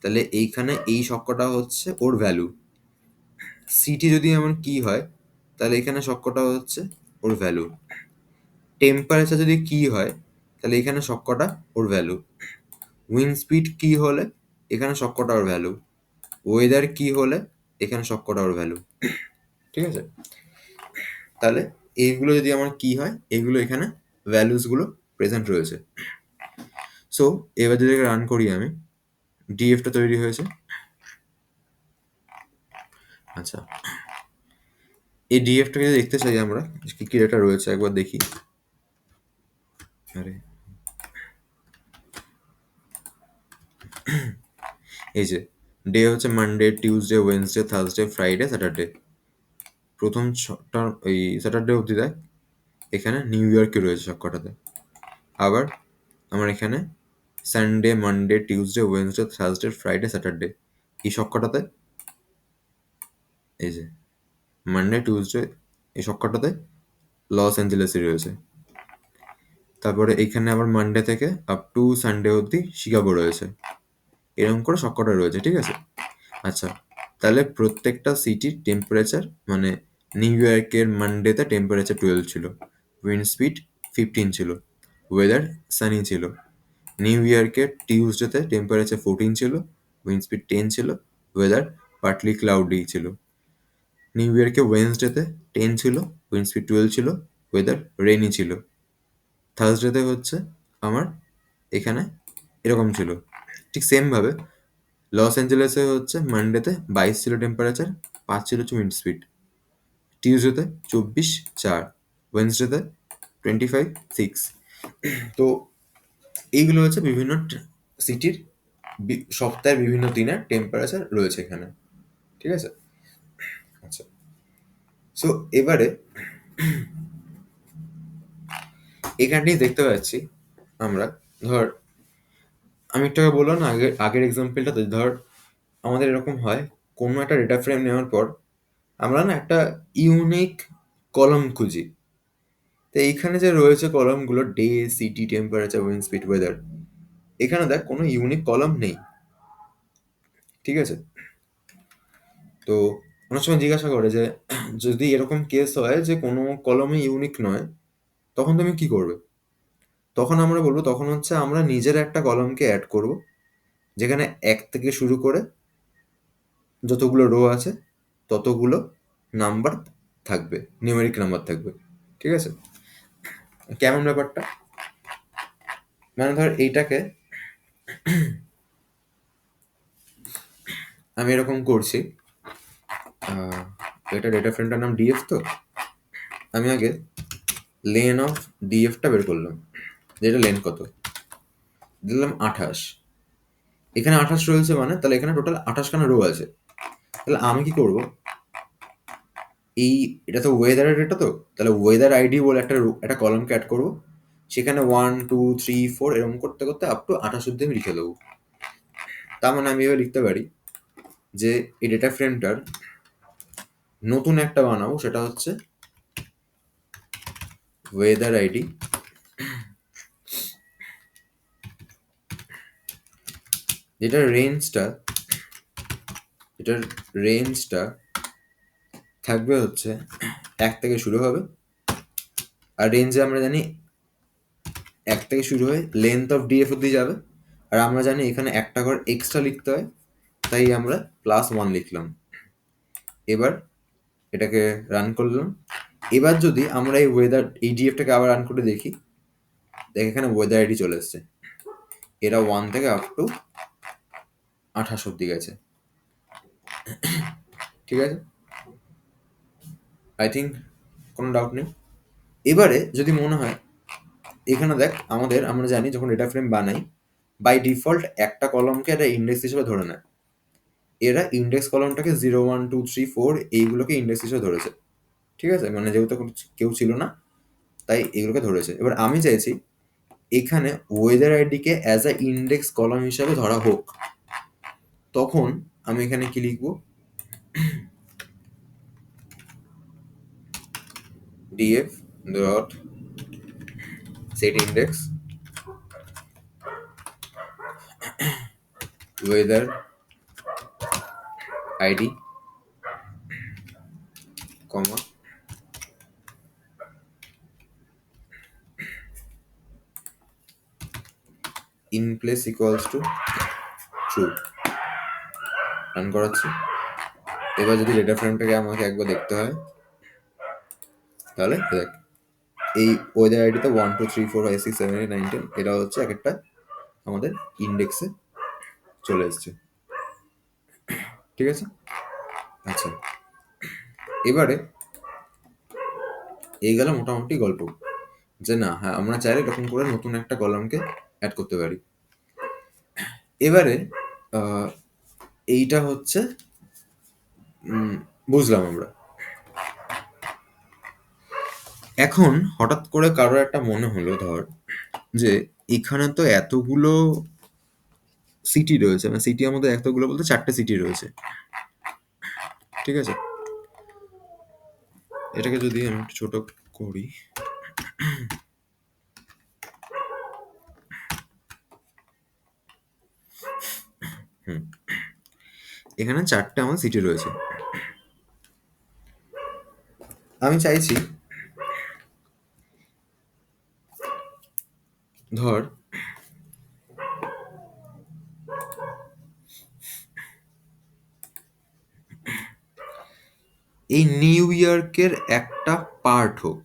তাহলে এইখানে এই সবকটা হচ্ছে ওর ভ্যালু। সিটি যদি এমন কি হয় তাহলে এখানে সবকটা হচ্ছে ওর ভ্যালু। টেম্পারেচার যদি কি হয় তাহলে এখানে সবকটা ওর ভ্যালু। উইন্ড স্পিড কি হলে এখানে সবকটা ওর ভ্যালু। ওয়েদার কি হলে এখানে সবকটা ওর ভ্যালু, ঠিক আছে? তাহলে এইগুলো যদি আমার কি হয়, এইগুলো এখানে ভ্যালুসগুলো প্রেজেন্ট রয়েছে। সো এবার যদি রান করি আমি, ডিএফটা তৈরি হয়েছে। আচ্ছা, এই ডিএফটাকে যদি দেখতে চাই আমরা কি কি ডেটা রয়েছে একবার দেখি। আরে এই যে ডে হচ্ছে Monday, Tuesday, Wednesday, Thursday, Friday, Saturday. প্রথম ছটা ওই স্যাটারডে অবধি দেয়, এখানে নিউ ইয়র্কে রয়েছে সব কটাতে। আবার আমার এখানে Sunday, Monday, Tuesday, Wednesday, Thursday, Friday, Saturday, এই সবকটাতে, এই যে মানডে, টিউসডে, এই সবকটাতে লস অ্যাঞ্জেলেসই রয়েছে। তারপরে এইখানে আবার মানডে থেকে আপ টু সানডে অবধি শিকাগো রয়েছে। এরকম করে সবকটা রয়েছে, ঠিক আছে? আচ্ছা, তাহলে প্রত্যেকটা সিটির টেম্পারেচার, মানে নিউ ইয়র্কের মানডেতে টেম্পারেচার 12 ছিল, উইন্ড স্পিড 15 ছিল, ওয়েদার সানি ছিল। নিউ ইয়র্কের টিউসডেতে টেম্পারেচার 14 ছিল, উইন্ড স্পিড 10 ছিল, ওয়েদার পার্টলি ক্লাউডি ছিল। নিউ ইয়র্কে ওয়েডনেসডেতে 10 ছিল, উইন্ড স্পিড 12 ছিল, ওয়েদার রেনি ছিল। থার্সডেতে হচ্ছে আমার এখানে এরকম ছিল। ঠিক সেমভাবে লস অ্যাঞ্জেলেসে হচ্ছে মানডেতে 22 ছিল টেম্পারেচার, 5 ছিল হচ্ছে উইন্ড স্পিড। টিউসডেতে 24, 4, ওয়েডনেসডেতে 25, 6। তো এইগুলো হচ্ছে বিভিন্ন সিটির সপ্তাহের বিভিন্ন দিনের টেম্পারেচার রয়েছে এখানে, ঠিক আছে? আচ্ছা, সো এবারে এখানটাই দেখতে পাচ্ছি আমরা, ধর আমি একটু আগে বললাম না, আগের এক্সাম্পলটাতে, ধর আমাদের এরকম হয় কোনো একটা ডেটা ফ্রেম নেওয়ার পর আমরা না একটা ইউনিক কলাম খুঁজি। তো এইখানে যে রয়েছে কলামগুলো, day, city, temperature, wind speed, weather, এখানে দেখ কোনো ইউনিক কলাম নেই, ঠিক আছে? তো অনেক সময় জিজ্ঞাসা করে যে যদি এরকম কেস হয় যে কোনো কলমে ইউনিক নয়, তখন তুমি কি করবে? তখন আমরা বলবো, তখন হচ্ছে আমরা নিজের একটা কলমকে অ্যাড করব, যেখানে 1 থেকে শুরু করে যতগুলো রো আছে ততগুলো নাম্বার থাকবে, নিউমেরিক নাম্বার থাকবে, ঠিক আছে? কেমন ব্যাপারটা? মানে ধর এইটাকে আমি এরকম করছি, এটা ডেটা ফ্রেমটার নাম ডিএফ। তো আমি আগে লেন অফ ডিএফটা বের করলাম, যেটা লেন কত দিলাম 28। এখানে 28 রয়েছে, মানে তাহলে এখানে টোটাল 28খানা রো আছে। তাহলে আমি কি করব, এই এটা তো ওয়েদারের ডেটা, তো তাহলে ওয়েদার আইডি বলে একটা কলমকে অ্যাড করবো, সেখানে 1, 2, 3, 4 এরকম করতে করতে আপ টু 28 অব্দি আমি লিখে দেবো। তার মানে আমি এবার লিখতে পারি যে এই ডেটা ফ্রেমটার নতুন একটা বানাবো, সেটা হচ্ছে ওয়েদার আইডি, যেটার রেঞ্জটা থাকবে হচ্ছে 1 থেকে শুরু হবে। আর রেঞ্জে আমরা জানি 1 থেকে শুরু হয়ে লেন্থ অফ ডিএফ অব্দি যাবে। আর আমরা জানি এখানে একটা ঘর এক্সট্রা লিখতে হয়, তাই আমরা +1 লিখলাম। এবার এটাকে রান করলাম। এবার যদি আমরা এই ডিএফটাকে আবার রান করে দেখি, দেখ এখানে ওয়েদার আইডি চলে এসছে, এরা 1 থেকে আপ টু 28 অব্দি গেছে, ঠিক আছে? আই থিঙ্ক কোনো ডাউট নেই। এবারে যদি মনে হয়, এখানে দেখ আমরা জানি যখন ডেটা ফ্রেম বানাই, বাই ডিফল্ট একটা কলমকে একটা ইন্ডেক্স হিসেবে ধরে নেয়। এরা ইন্ডেক্স কলমটাকে 0, 1, 2, 3, 4 এইগুলোকে ইন্ডেক্স হিসেবে ধরেছে, ঠিক আছে? মানে যেহেতু কেউ ছিল না, তাই এগুলোকে ধরেছে। এবার আমি চাইছি এখানে ওয়েদার আইডিকে অ্যাজ আ ইন্ডেক্স কলাম হিসাবে ধরা হোক। তখন আমি এখানে কি লিখবো, df dot set index weather ID comma in place equals to true. Run করাচ্ছি। এবার যদি ডেটা ফ্রেমটাকে আমাকে একবার দেখতে হয়, তাহলে দেখ এই ওয়েদার আইডিতে 1, 2, 3, 4, 5, 6, 7, 8, 9, 10 এটা হচ্ছে এক একটা আমাদের ইন্ডেক্সে চলে এসছে, ঠিক আছে? আচ্ছা, এবারে এই গেল মোটামুটি গল্প, যে না হ্যাঁ আমরা চাইলে এরকম করে নতুন একটা কলামকে অ্যাড করতে পারি। এবারে এইটা হচ্ছে বুঝলাম আমরা। এখন হঠাৎ করে কারোর একটা মনে হলো, ধর যে এখানে তো এতগুলো সিটি রয়েছে, মানে সিটি আমাদের এতগুলো বলতে 4টে সিটি রয়েছে, ঠিক আছে? এটাকে যদি আমি একটু ছোট করি, হুম, এখানে 4টে আমার সিটি রয়েছে। আমি চাইছি, ধর এই নিউ ইয়র্কের একটা পার্ট হোক,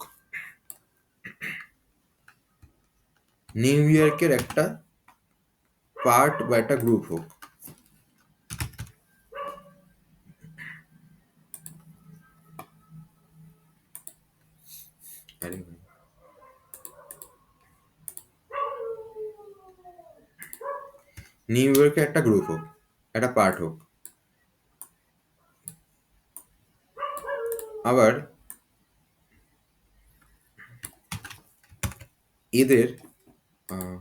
নিউ ইয়র্কের একটা পার্ট বা একটা গ্রুপ হোক। আরে ভাই, নিউ ইয়র্কের একটা গ্রুপ হোক, একটা পার্ট হোক। আবার এদের আহ,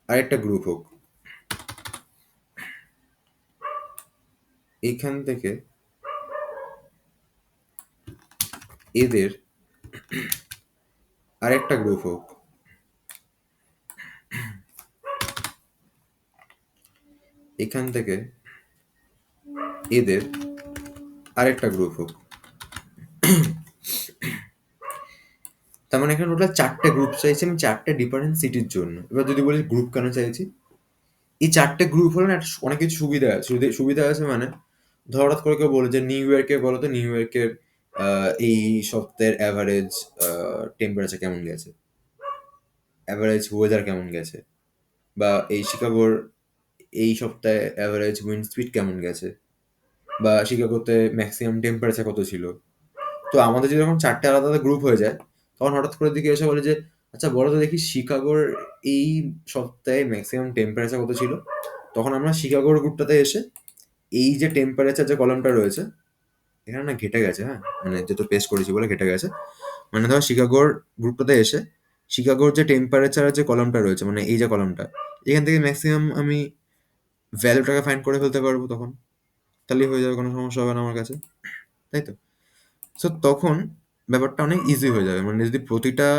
আরেকটা গ্রুপ হোক। এখান থেকে এদের আরেকটা গ্রুপ হোক। এখান থেকে এদের আরেকটা গ্রুপ হোক। তার মানে এখানে টোটাল 4টে গ্রুপ চাইছি আমি, 4টে ডিফারেন্ট সিটির জন্য। এবার যদি বলি গ্রুপ কেন চাইছি, এই 4টে গ্রুপ হলে না একটা অনেক কিছু সুবিধা আছে। সুবিধা আছে মানে, ধর হঠাৎ করে কেউ বলে যে নিউ ইয়র্কের, বলো তো নিউ ইয়র্কের এই সপ্তাহের অ্যাভারেজ টেম্পারেচার কেমন গেছে, অ্যাভারেজ ওয়েদার কেমন গেছে, বা এই শিকাগোর এই সপ্তাহে অ্যাভারেজ উইন্ড স্পিড কেমন গেছে, বা শিকাগোতে ম্যাক্সিমাম টেম্পারেচার কত ছিল। তো আমাদের যদি যখন 4টে আলাদা আলাদা গ্রুপ হয়ে যায়, তখন হঠাৎ করে দিকে এসে বলে যে আচ্ছা বলো তো দেখি শিকাগোর এই সপ্তাহে ম্যাক্সিমাম টেম্পারেচার কত ছিল। তখন আমরা শিকাগোর গ্রুপটাতে এসে এই যে টেম্পারেচার যে কলামটা রয়েছে, এখানে না ঘেটে গেছে, হ্যাঁ মানে যেহেতু পেস্ট করেছি বলে ঘেটে গেছে, মানে ধর শিকাগোর গ্রুপটাতে এসে শিকাগোর যে টেম্পারেচারের যে কলামটা রয়েছে, মানে এই যে কলামটা, এখান থেকে ম্যাক্সিমাম আমি ভ্যালুটাকে ফাইন্ড করে ফেলতে পারবো তখন। তাহলেই হয়ে যাবে, কোনো সমস্যা হবে না আমার কাছে, তাই তো? সো তখন ব্যাপারটা অনেক ইজি হয়ে যাবে। মানে যদি প্রতিটা,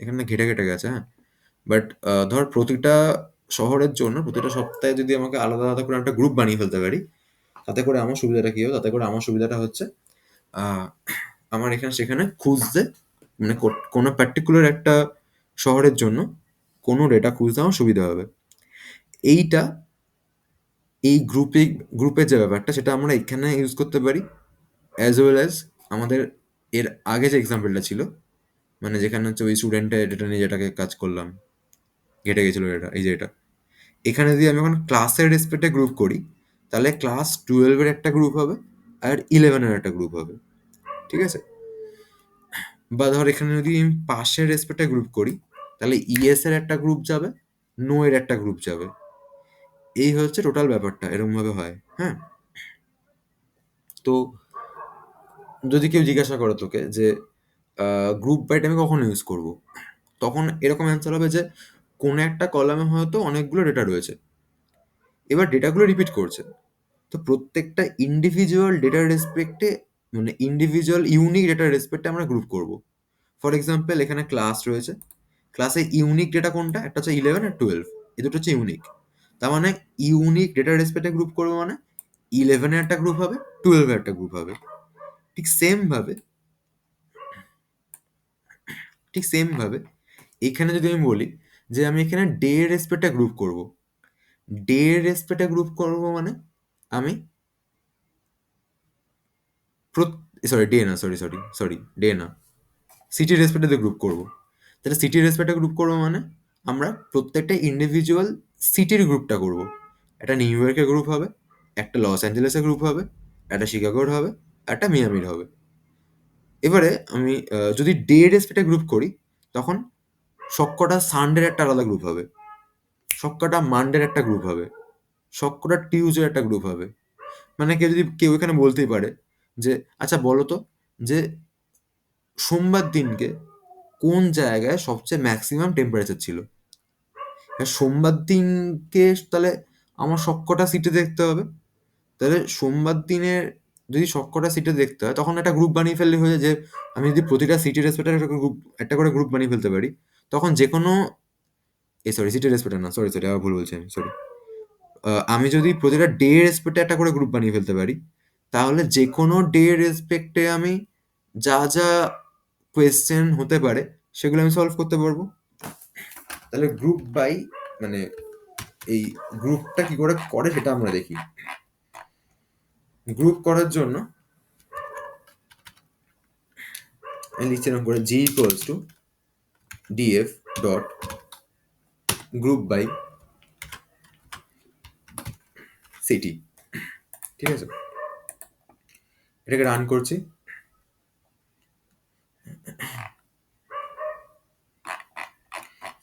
এখানে ঘেটে ঘেটে গেছে, হ্যাঁ, বাট ধর প্রতিটা শহরের জন্য প্রতিটা সপ্তাহে যদি আমাকে আলাদা আলাদা করে একটা গ্রুপ বানিয়ে ফেলতে পারি, তাতে করে আমার সুবিধাটা কি হবে? তাতে করে আমার সুবিধাটা হচ্ছে আহ, আমার এখানে সেখানে খুঁজতে, মানে কোনো পার্টিকুলার একটা শহরের জন্য কোনো ডেটা খুঁজতে আমার সুবিধা হবে। এইটা, এই গ্রুপের যে ব্যাপারটা, সেটা আমরা এখানে ইউজ করতে পারি, অ্যাজ ওয়েল অ্যাজ আমাদের এর আগে যে এক্সাম্পলটা ছিল, মানে যেখানে হচ্ছে ওই স্টুডেন্টের ডেটা নিয়ে যেটাকে কাজ করলাম, ঘেটে গেছিল এটা, এই যে এটা, এখানে যদি আমি এখন ক্লাসের রেসপেক্টে গ্রুপ করি, তাহলে ক্লাস 12-এর একটা গ্রুপ হবে আর 11-এর একটা গ্রুপ হবে, ঠিক আছে? বা ধর এখানে যদি আমি পাশের রেসপেক্টে গ্রুপ করি, তাহলে ইএস এর একটা গ্রুপ যাবে, নো এর একটা গ্রুপ যাবে। এই হচ্ছে টোটাল ব্যাপারটা, এরকম ভাবে হয়, হ্যাঁ। তো যদি কেউ জিজ্ঞাসা করে তোকে যে গ্রুপ বাইট আমি কখন ইউজ করব, তখন এরকম অ্যান্সার হবে যে কোনো একটা কলামে হয়তো অনেকগুলো ডেটা রয়েছে, এবার ডেটাগুলো রিপিট করছে, তো প্রত্যেকটা ইন্ডিভিজুয়াল ডেটার রেসপেক্টে, মানে ইন্ডিভিজুয়াল ইউনিক ডেটার রেসপেক্টে আমরা গ্রুপ করব। ফর এক্সাম্পল এখানে ক্লাস রয়েছে, ক্লাসে ইউনিক ডেটা কোনটা? একটা হচ্ছে 11 আর 12, এই দুটো হচ্ছে ইউনিক। তার মানে ইউনিক ডেটার রেসপেক্টে গ্রুপ করবো মানে 11-এর একটা গ্রুপ হবে, 12-এর একটা গ্রুপ হবে। ঠিক সেম ভাবে, ঠিক সেম ভাবে এখানে যদি আমি বলি যে আমি এখানে ডে এর রেসপেক্টে গ্রুপ করব, ডে এর রেসপেক্টে গ্রুপ করব মানে আমি সরি ডে না, সরি সরি সরি ডে না, সিটির রেসপেক্টে গ্রুপ করব। তাহলে সিটির রেসপেক্টে গ্রুপ করবো মানে আমরা প্রত্যেকটা ইন্ডিভিজুয়াল সিটির গ্রুপটা করব। একটা নিউ ইয়র্কের গ্রুপ হবে, একটা লস অ্যাঞ্জেলেসের গ্রুপ হবে, একটা শিকাগোর হবে, একটা মিয়ামির হবে। এবারে আমি যদি ডে রেসপেক্টে গ্রুপ করি, তখন সবকটা সানডের একটা আলাদা গ্রুপ হবে, সবকটা মানডের একটা গ্রুপ হবে, সবকটা টিউজডের একটা গ্রুপ হবে। মানে কেউ এখানে বলতেই পারে যে আচ্ছা বলো তো, যে সোমবার দিনকে কোন জায়গায় সবচেয়ে ম্যাক্সিমাম টেম্পারেচার ছিল। সোমবার দিনকে তাহলে আমার সবকটা সিটি দেখতে হবে। তাহলে সোমবার দিনের যদি সবকটা সিটি দেখতে হয়, তখন একটা গ্রুপ বানিয়ে ফেললে হয়ে যায় যে আমি যদি প্রতিটা সিটি রেসপেক্টের একটা করে গ্রুপ বানিয়ে ফেলতে পারি, তখন যে কোনো সরি সিটি রেসপেক্টার না, সরি সরি আবার ভুল বলছি আমি, সরি। আমি যদি প্রতিটা ডে রেসপেক্টে একটা করে গ্রুপ বানিয়ে ফেলতে পারি, তাহলে যে কোনো ডে রেসপেক্টে আমি যা যা কোয়েশ্চেন হতে পারে সেগুলো আমি সলভ করতে পারবো। তাহলে গ্রুপ বাই মানে এই গ্রুপটা কি করে করে সেটা আমরা দেখি। গ্রুপ করার জন্য আমি লিখছি এরকম করে, g equals to df dot group by city. ঠিক আছে, এটাকে রান করছি।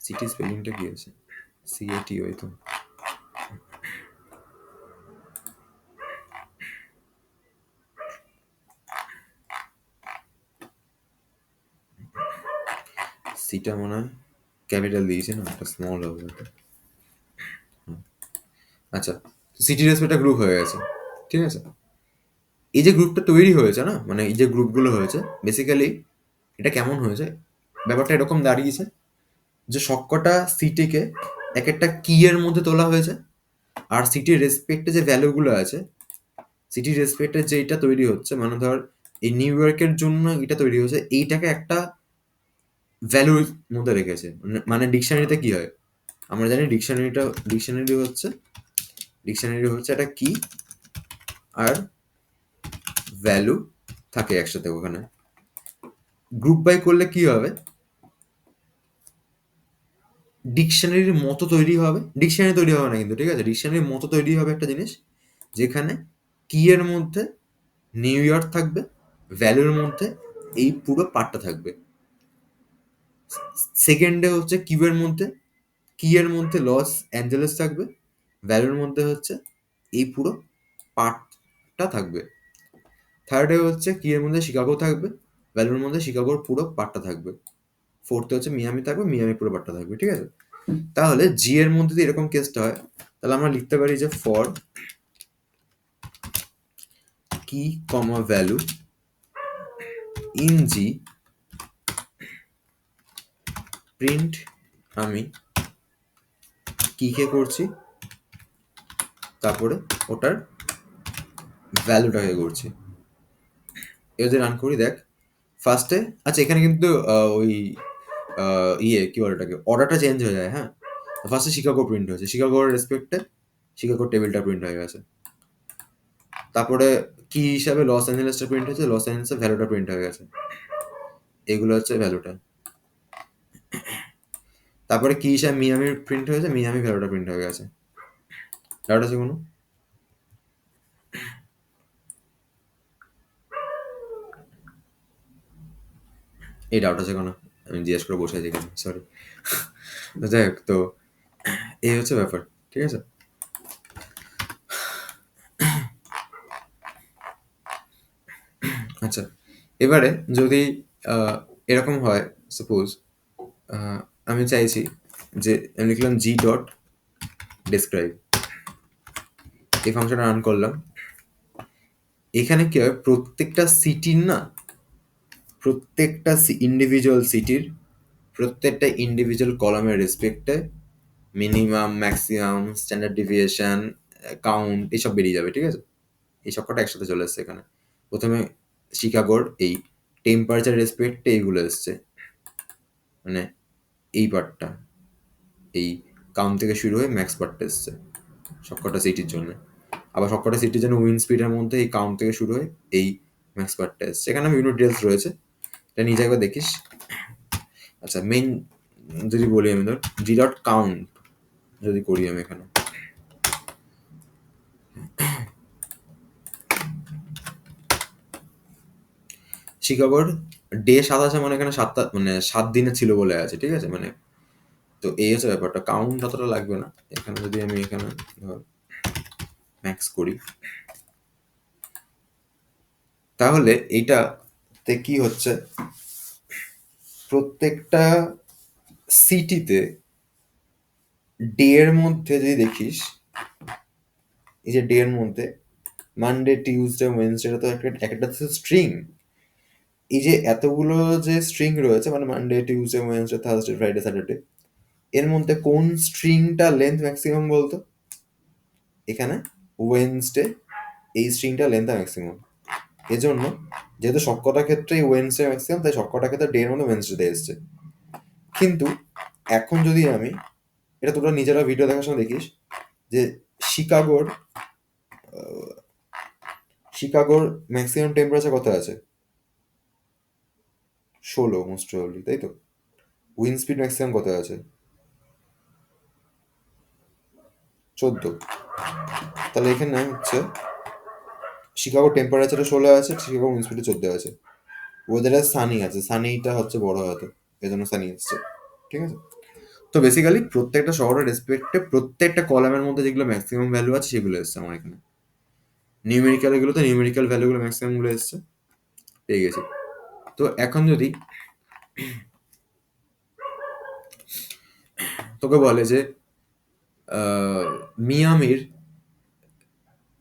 সিটি স্পেলিংটা কি আছে? সিএটি হয়তো। সিটা মনে হয় ক্যাপিটাল দিয়েছে না, একটা স্মল হবে ওটা। আচ্ছা, সিটি রেসপেক্টটা গ্রুপ হয়ে গেছে। ঠিক আছে, এই যে গ্রুপটা তৈরি হয়েছে না, মানে এই যে গ্রুপগুলো হয়েছে, বেসিক্যালি এটা কেমন হয়েছে, ব্যাপারটা এরকম দাঁড়িয়েছে যে সবকটা সিটিকে এক একটা কি এর মধ্যে তোলা হয়েছে, আর সিটির রেসপেক্টে যে ভ্যালুগুলো আছে, সিটির রেসপেক্টে যে এটা তৈরি হচ্ছে, মানে ধর এই নিউ ইয়র্কের জন্য এটা তৈরি হয়েছে, এইটাকে একটা ভ্যালুর মধ্যে রেখেছে। মানে ডিকশনারিতে কি হয় আমরা জানি, ডিকশনারি হচ্ছে একটা কি আর ভ্যালু থাকে একসাথে ওখানে। গ্রুপ বাই করলে কি হবে, ডিকশনারির মতো তৈরি হবে, ডিকশনারি তৈরি হবে না কিন্তু, ঠিক আছে, ডিকশনারির মতো তৈরি হবে একটা জিনিস, যেখানে কি এর মধ্যে নিউ ইয়র্ক থাকবে, ভ্যালুর মধ্যে এই পুরো পার্টটা থাকবে। সেকেন্ডে হচ্ছে কি এর মধ্যে লস অ্যাঞ্জেলেস থাকবে, ভ্যালুর মধ্যে হচ্ছে এই পুরো পার্টটা থাকবে। থার্ডে হচ্ছে কি এর মধ্যে শিকাগো থাকবে, ভ্যালুর মধ্যে শিকাগোর পুরো পার্টটা থাকবে। ফোর্থে হচ্ছে মিয়ামি থাকবে, মিয়ামি পুরো পার্টটা থাকবে। ঠিক আছে, তাহলে জি এর মধ্যে যদি এরকম কেসটা হয়, তাহলে আমরা লিখতে পারি যে ফর কি কমা ভ্যালু ইন জি প্রিন্ট আমি কি কে করছি, তারপরে ওটার ভ্যালুটাকে করছি। এদের রান করি, দেখ ফার্স্টে। আচ্ছা, এখানে কিন্তু ওই কি বলে ওটাকে, অর্ডারটা চেঞ্জ হয়ে যায়। হ্যাঁ, ফার্স্টে শিকাগো প্রিন্ট হয়েছে, শিকাগোর রেসপেক্টে শিকাগোর টেবিলটা প্রিন্ট হয়ে গেছে। তারপরে কি হিসাবে লস অ্যাঞ্জেলেসটা প্রিন্ট হয়েছে, লস অ্যাঞ্জেলেসের ভ্যালুটা প্রিন্ট হয়ে গেছে। এগুলো হচ্ছে ভ্যালুটা। তারপরে কি হিসাবে মিয়ামির প্রিন্ট হয়েছে, মিয়ামি ভ্যালুটা প্রিন্ট হয়ে গেছে। ডাউট আছে কোনো? এই ডাউট আছে কোনো? আমি জিজ্ঞেস করে বসে আছি এখানে, সরি। যাই হোক, তো এই হচ্ছে ব্যাপার। ঠিক আছে, আচ্ছা, এবারে যদি এরকম হয়, সাপোজ আমি চাইছি যে আমি লিখলাম জি ডট ডেসক্রাইব, এই ফাংশনটা রান করলাম। এখানে কি হয়, প্রত্যেকটা সিটির না, প্রত্যেকটা ইন্ডিভিজুয়াল সিটির প্রত্যেকটা ইন্ডিভিজুয়াল কলামের রেসপেক্টে minimum, maximum, standard deviation, count এইসব বেরিয়ে যাবে। ঠিক আছে, এই সবকটা একসাথে চলে এসছে এখানে। প্রথমে শিকাগোর এই টেম্পারেচার রেসপেক্টে এইগুলো এসছে, মানে এই পার্টটা এই কাউন্ট থেকে শুরু হয়ে ম্যাক্স পার্টটা এসছে সবকটা সিটির জন্য। আবার সবকটা সিটির জন্য উইন স্পিডের মধ্যে এই কাউন্ট থেকে শুরু হয়ে এই ম্যাক্স পার্টটা এসছে। এখানে বিভিন্ন ডিটেলস রয়েছে, এটা নিজে একবার দেখিস। আচ্ছা, মেইন যদি বলি আমি, ধর জি ডট কাউন্ট যদি করি আমি এখানে, শিকাগোর ডে 7 আছে, মানে এখানে 7টা, মানে 7 দিনে ছিল বলে আছে। ঠিক আছে, মানে তো এই হচ্ছে ব্যাপারটা, কাউন্ট অতটা লাগবে না এখানে। যদি আমি এখানে ধর ম্যাক্স করি, তাহলে এইটাতে কি হচ্ছে, প্রত্যেকটা সিটিতে ডে এর মধ্যে যদি দেখিস, এই যে ডে এর মধ্যে মানডে, টিউসডে, ওয়েডনেসডে তো একটা স্ট্রিং। এই যে এতগুলো যে স্ট্রিং রয়েছে, মানে Monday, Tuesday, Wednesday, Thursday, Friday, Saturday, এর মধ্যে কোন স্ট্রিংটা লেন্থ ম্যাক্সিমাম বলতো? এখানে ওয়েডনেসডে, এই স্ট্রিংটা লেন্থ ম্যাক্সিমাম। এজন্য যেহেতু সবকটা ক্ষেত্রেই ওয়েডনেসডে ম্যাক্সিমাম, তাই সবকটা ক্ষেত্রে ডে এর মধ্যে ওয়েডনেসডে এসছে। কিন্তু এখন যদি আমি, এটা তোরা নিজেরা ভিডিও দেখার সময় দেখিস যে শিকাগোর শিকাগোর ম্যাক্সিমাম টেম্পারেচার কত আছে? 16 মোস্ট প্রবাবলি, তাই তো? উইন্ড স্পিড ম্যাক্সিমাম কত আছে? 14। তাহলে এখানে হচ্ছে শিকাগো টেম্পারেচারে 16 আছে, শিকাগো উইন্ড স্পিডে 14 আছে। ওয়েদারে সানি আছে, সানিটা হচ্ছে বড় হয়তো, এই জন্য সানি এসছে। ঠিক আছে? তো বেসিক্যালি প্রত্যেকটা শহরের রেসপেক্টে প্রত্যেকটা কলামের মধ্যে যেগুলো ম্যাক্সিমাম ভ্যালু আছে সেগুলো এসছে আমার এখানে। নিউমেরিক্যাল এগুলো তো নিউমেরিক্যাল ভ্যালুগুলো ম্যাক্সিমাম গুলো এসছে, পেয়ে গেছি। তো এখন যদি তোকে বলে যে মিয়ামির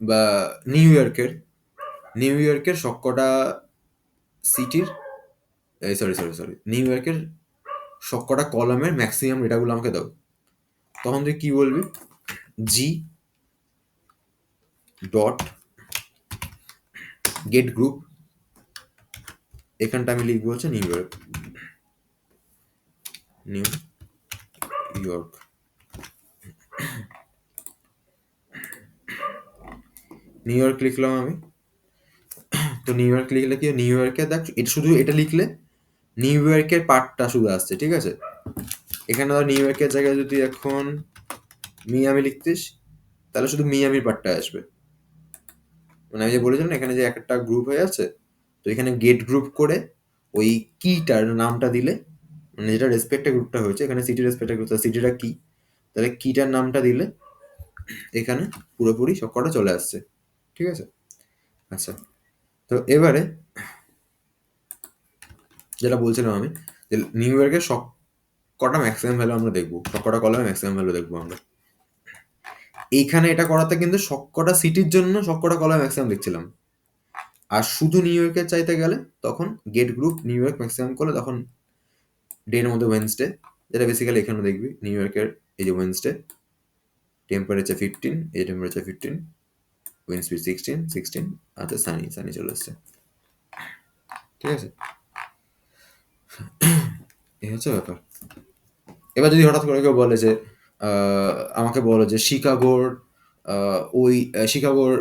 বা নিউ ইয়র্কের সবকটা সিটির, নিউ ইয়র্কের সবকটা কলামের ম্যাক্সিমাম ডেটাগুলো আমাকে দাও, তখন তুই কি বলবি? জি ডট গেট গ্রুপ, এখানটা আমি লিখবো হচ্ছে new York. New York new York লিখলাম আমি। তো নিউ ইয়র্ক লিখলে কি, নিউ ইয়র্কে দেখ, এটা শুধু এটা লিখলে নিউ ইয়র্কের পার্টটা শুধু আসছে, ঠিক আছে? এখানে ধর নিউ ইয়র্কের জায়গায় যদি এখন মিয়ামি লিখতিস, তাহলে শুধু মিয়ামির পার্টটা আসবে। মানে আমি যে বলেছিলাম না, এখানে যে একটা গ্রুপ হয়ে আছে, তো এখানে গেট গ্রুপ করে ওই কিটার নামটা দিলে, মানে যেটা রেসপেক্টে গ্রুপটা হয়েছে, এখানে সিটি রেসপেক্টে গ্রুপ, সিটিটা কি, তাহলে কিটার নামটা দিলে এখানে পুরোপুরি সব কটা চলে আসছে। ঠিক আছে? আচ্ছা, তো এবারে যেটা বলছিলাম আমি, যে নিউ ইয়র্কের সব কটা ম্যাক্সিমাম ভ্যালু আমরা দেখবো, সব কটা কলামে ম্যাক্সিমাম ভ্যালু দেখবো আমরা। এইখানে এটা করাতে কিন্তু সব কটা সিটির জন্য সব কটা কলামে ম্যাক্সিমাম দেখছিলাম। আর শুধু নিউ ইয়র্কের চাইতে গেলে তখন get group New York maximum করলে তখন ডে এর মধ্যে ওয়েডনেসডে, যেটা বেসিক্যালি এখানে দেখবি নিউ ইয়র্কের এই যে ওয়েডনেসডে টেম্পারেচার 15, এই যে টেম্পারেচার 15, উইন্ড স্পিড 16, আচ্ছা সানি সানি চলে আসছে। ঠিক আছে? এই হচ্ছে ব্যাপার। এবার যদি হঠাৎ করে কেউ বলে যে আমাকে বলো যে শিকাগোর ওই শিকাগোর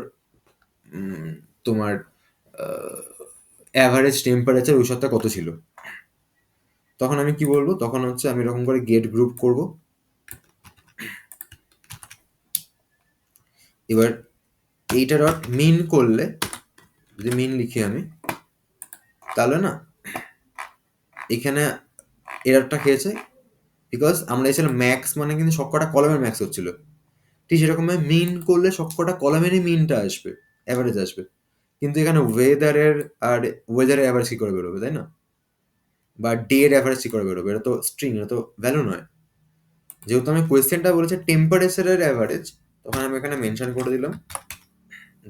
তোমার অ্যাভারেজ টেম্পারেচার ওই সপ্তাহে কত ছিল, তখন আমি কি বলবো? তখন হচ্ছে আমি এরকম করে গেট গ্রুপ করব। এবার এইটা ডট মিন করলে, যদি মিন লিখি আমি, তাহলে না এখানে এরারটা খেয়েছে, বিকজ আমরা এসেছিলাম ম্যাক্স, মানে কিন্তু সবকটা কলমের ম্যাক্স হচ্ছিল। ঠিক সেরকম মিন করলে সবকটা কলমেরই মিনটা আসবে, অ্যাভারেজ আসবে। কিন্তু এখানে ওয়েদারের আর ওয়েদারের অ্যাভারেজ কি করে বেরোবে, তাই না? বা ডে এর অ্যাভারেজ কি করে বেরোবে? এটা তো স্ট্রিং, এটা তো ভ্যালু নয়। যেহেতু আমি কোয়েশ্চেনটা বলেছি টেম্পারেচারের অ্যাভারেজ, তখন আমি এখানে মেনশন করে দিলাম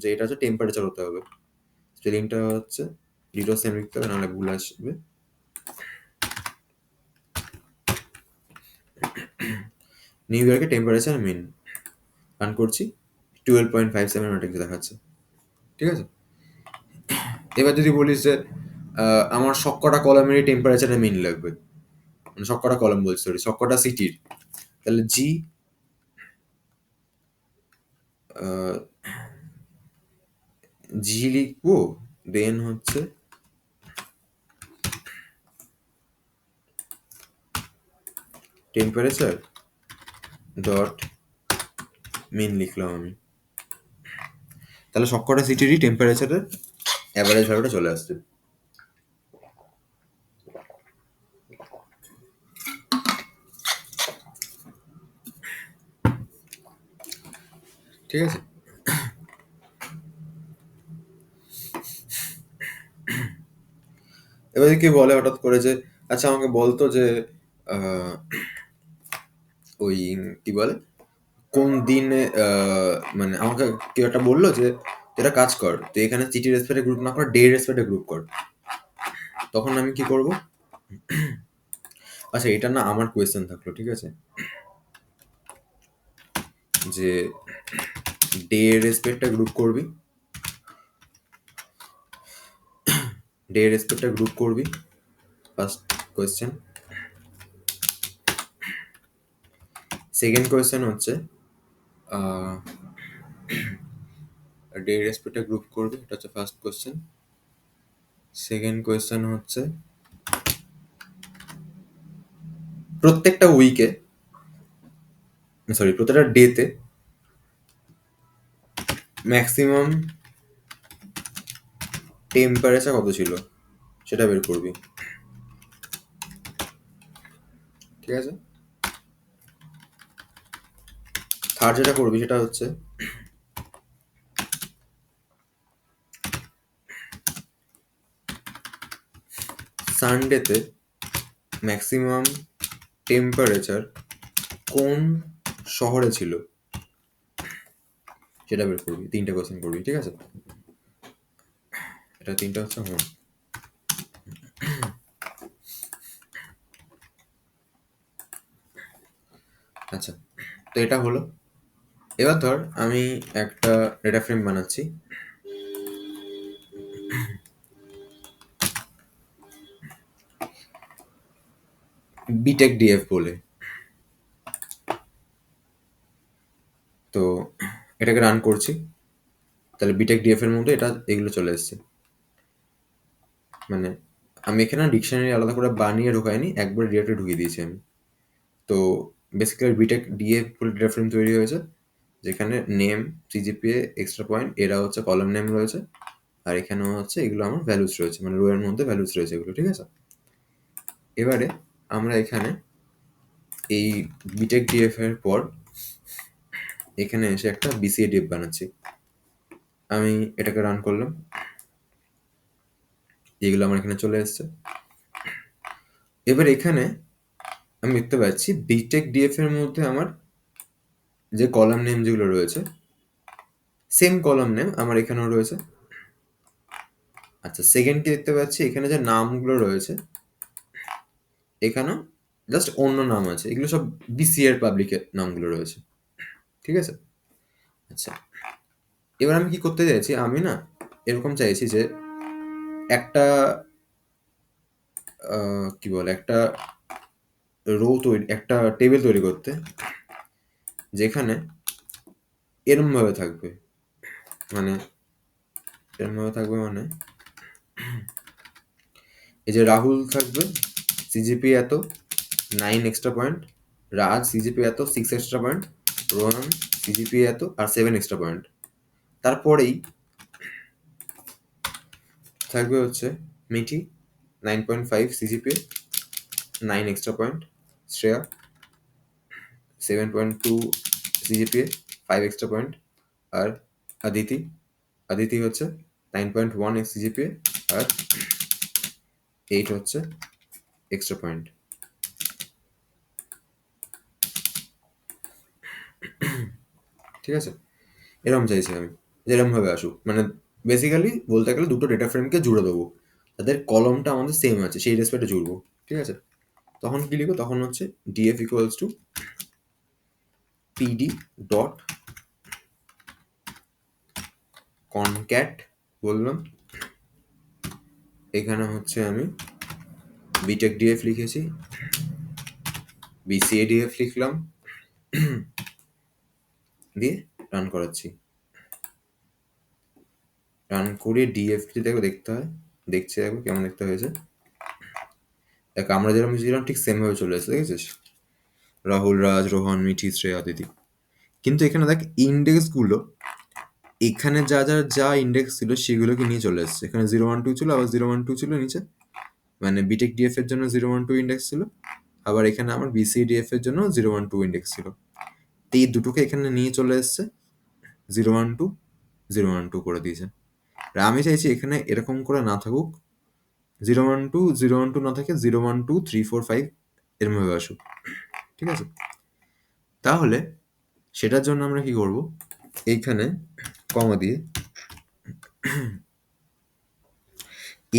যে এটা হচ্ছে টেম্পারেচার হতে হবে। স্পেলিংটা হচ্ছে ডিটো সেম লিখতে হবে, নাহলে ভুল আসবে। নিউ ইয়র্কে টেম্পারেচার মিন রান করছি, 12.57 মিনিট দেখাচ্ছে। ঠিক আছে? এবার যদি বলিস যে আমার সবকটা কলামেরই টেম্পারেচারে মিন লাগবে, মানে সবকটা কলাম বলছি, সরি সবকটা সিটির, তাহলে জি লিখবো, দেন হচ্ছে টেম্পারেচার ডট মিন লিখলাম আমি, তাহলে সবকটা সিটিরই টেম্পারেচারের অ্যাভারেজ ভ্যালুটা চলে আসছে। ঠিক আছে? এবার কি বলে হঠাৎ করে যে আচ্ছা আমাকে বলতো যে আহ, ওই কি বলে কোন দিনে মানে আমাকে কেউ একটা বললো যে তুই একটা কাজ কর, তুই এখানে সিটি রেসপেক্টে গ্রুপ না কর, ডে রেসপেক্টে গ্রুপ কর। তখন আমি কি করব? আচ্ছা এটা না আমার কোয়েশ্চেন থাকলো, ঠিক আছে, যে ডে রেসপেক্টে গ্রুপ করবি, ডে রেসপেক্টে গ্রুপ করবি, ফার্স্ট কোয়েশ্চেন। সেকেন্ড কোয়েশ্চেন হচ্ছে ডে রেসপেক্টে গ্রুপ করবি, এটা হচ্ছে ফার্স্ট কোয়েশ্চেন। সেকেন্ড কোয়েশ্চেন হচ্ছে প্রত্যেকটা উইকে, সরি প্রত্যেকটা ডেতে ম্যাক্সিমাম টেম্পারেচার কত ছিল সেটা বের করবি, ঠিক আছে। থার্ড যেটা করবি সেটা হচ্ছে সানডেতে ম্যাক্সিমাম টেম্পারেচার কোন শহরে ছিল সেটা বের করবি, তিনটে কোশ্চেন করবি, ঠিক আছে। এটা তিনটা হচ্ছে হুম। আচ্ছা, তো এটা হলো। এবার ধর আমি একটা ডেটা ফ্রেম বানাচ্ছি, বিটেক ডিএফ বলে। তো এটাকে রান করছি, তাহলে বিটেক ডিএফ এর মধ্যে এটা এগুলো চলে এসছে। মানে আমি এখানে ডিকশনারি আলাদা করে বানিয়ে ঢোকাইনি, একবার ডিরেক্টলি ঢুকিয়ে দিয়েছি আমি। তো বেসিক্যালি বিটেক ডিএফ বলে ডেটা ফ্রেম তৈরি হয়েছে, যেখানে নেম, সিজিপিএ, এক্সট্রা পয়েন্ট এরা হচ্ছে কলাম নেম রয়েছে, আর এখানেও হচ্ছে এগুলো আমার ভ্যালুস রয়েছে, মানে রো এর মধ্যে ভ্যালুস রয়েছে এগুলো, ঠিক আছে। এবারে আমরা এখানে এই বিটেক ডিএফ এর পর এখানে এসে একটা বিসিএ ডিএফ বানাচ্ছি। আমি এটাকে রান করলাম, এগুলো আমার এখানে চলে এসছে। এবার এখানে আমি দেখতে পাচ্ছি বিটেক ডিএফ এর মধ্যে আমার যে কলাম নেম যেগুলো রয়েছে, সেম কলাম নেম আমার এখানেও রয়েছে। আচ্ছা সেকেন্ড কি দেখতে পাচ্ছি, এখানে যে নামগুলো রয়েছে এখানেও জাস্ট অন্য নাম আছে, এগুলো সব বিসি এর পাবলিকের নামগুলো রয়েছে, ঠিক আছে। আচ্ছা এবার আমি কি করতে চাইছি, আমি না এরকম চাইছি যে একটা কি বলে একটা রো তৈরি, একটা টেবিল তৈরি করতে, যেখানে এরম ভাবে থাকবে, মানে এরম ভাবে থাকবে, মানে এই যে রাহুল থাকবে সিজিপি এত, 9 এক্সট্রা পয়েন্ট, রাজ সিজিপি এত, 6 এক্সট্রা পয়েন্ট, রোহন সিজিপি এত আর 7 এক্সট্রা পয়েন্ট। তারপরেই থাকবে হচ্ছে Mithi 9.5 CGPA, 9 extra point, Shreya 7.2 CGPA, 5 extra point, আর আদিতি, আদিতি হচ্ছে 9.1 সিজিপিএ আর 8 হচ্ছে এক্সট্রা পয়েন্ট, ঠিক আছে। এরকম চাইছি আমি, যেরকম ভাবে আসুক, মানে বেসিক্যালি বলতে গেলে দুটো ডেটা ফ্রেমকে জুড়ে দেবো, তাদের কলমটা আমাদের সেম আছে সেই রেসপেক্টে জুড়বো, ঠিক আছে। তখন কি লিখবো, তখন হচ্ছে DF equals two PD dot concat বললাম, এখানে হচ্ছে আমি বিটেক ডিএফ লিখেছি, বিসিএ ডিএফ লিখলাম, দিয়ে রান করাচ্ছি। রান করে ডিএফটি দেখো দেখতে হয়, দেখছি দেখো কেমন দেখতে হয়েছে। দেখ আমরা যেরকম ছিলাম ঠিক সেম ভাবে চলে এসেছে, দেখেছিস, রাহুল, রাজ, রোহন, মিঠি, শ্রেয়া, অদিতি। কিন্তু এখানে দেখ ইন্ডেক্সগুলো, এখানে যা যা যা ইন্ডেক্স ছিল সেগুলোকে নিয়ে চলে এসেছে। এখানে 012 ছিল, আবার 012 ছিল নিচে, মানে বিটেক ডিএফ এর জন্য 012 ইন্ডেক্স ছিল, আবার এখানে আমার বিসিডিএফ এর জন্য 012 ইন্ডেক্স ছিল। তো এই দুটোকে এখানে নিয়ে চলে এসছে, 012 012 করে দিয়েছে। আর আমি চাইছি এখানে এরকম করে না থাকুক, 0 1 2 না থেকে 0 1 2 3 4 5 এরমভাবে আসুক, ঠিক আছে? তাহলে সেটার জন্য আমরা কি করব, এইখানে কমা দিয়ে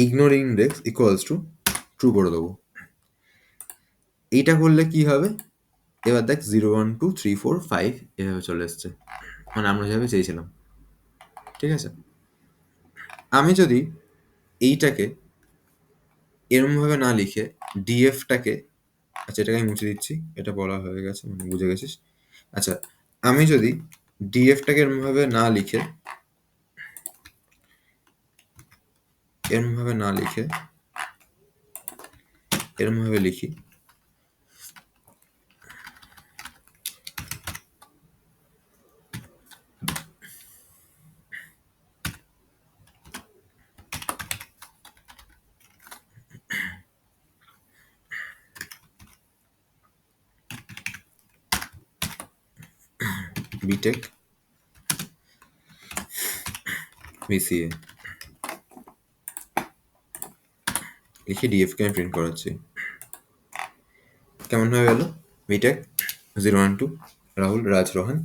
ignore index equals to true করে দেবো। এইটা করলে কি হবে, এবার দেখ 0 1 2 3 4 5 এভাবে চলে এসছে, মানে আমরা যেভাবে চেয়েছিলাম, ঠিক আছে? আমি যদি এইটাকে এরমভাবে না লিখে ডিএফটাকে, আচ্ছা এটাকে আমি মুছে দিচ্ছি, এটা বলা হয়ে গেছে, মানে বুঝে গেছিস। আচ্ছা, আমি যদি ডিএফটাকে এরমভাবে না লিখে এরমভাবে না লিখে এরমভাবে লিখি, বিটেক বিসিএ লিখে ডিএফকে আমি প্রিন্ট করাচ্ছি, কেমন হয়ে গেল? বিটেক 0 1 2 রাহুল রাজ রোহন,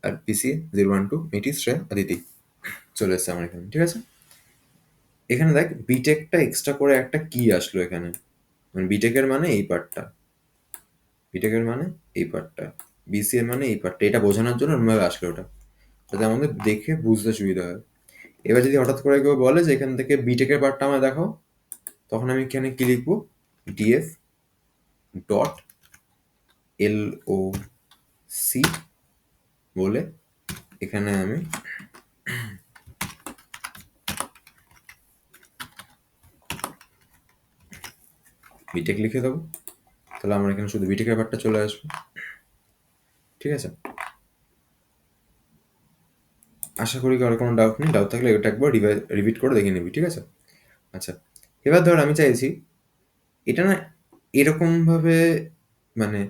আর পিসিএ 0 1 2 মিটি শ্রেয়া অদিতি, চলে এসছে আমার এখানে, ঠিক আছে? এখানে দেখ বিটেকটা এক্সট্রা করে একটা কি আসলো এখানে, মানে বিটেকের মানে এই পার্টটা, বিটেকের মানে এই পার্টটা, বিসিএ মানে এই পার্টটা, এটা বোঝানোর জন্য এরমভাবে আসলো ওটা, যাতে আমাদের দেখে বুঝতে সুবিধা হয়। এবার যদি হঠাৎ করে কেউ বলে যে এখান থেকে বিটেকের পার্টটা আমায় দেখাও, তখন আমি এখানে কি লিখবো, ডিএফ ডট এল ও সি বলে এখানে আমি বিটেক লিখে দেবো, তাহলে আমার এখানে শুধু বিটেকের পার্টটা চলে আসবে, ঠিক আছে? আশা করি কারো কোনো ডাউট নেই, ডাউট থাকলে এটা একবার রিপিট করে দেখে নিবি, ঠিক আছে? আচ্ছা, এবার ধর আমি চাইছি এটা না এরকমভাবে, মানে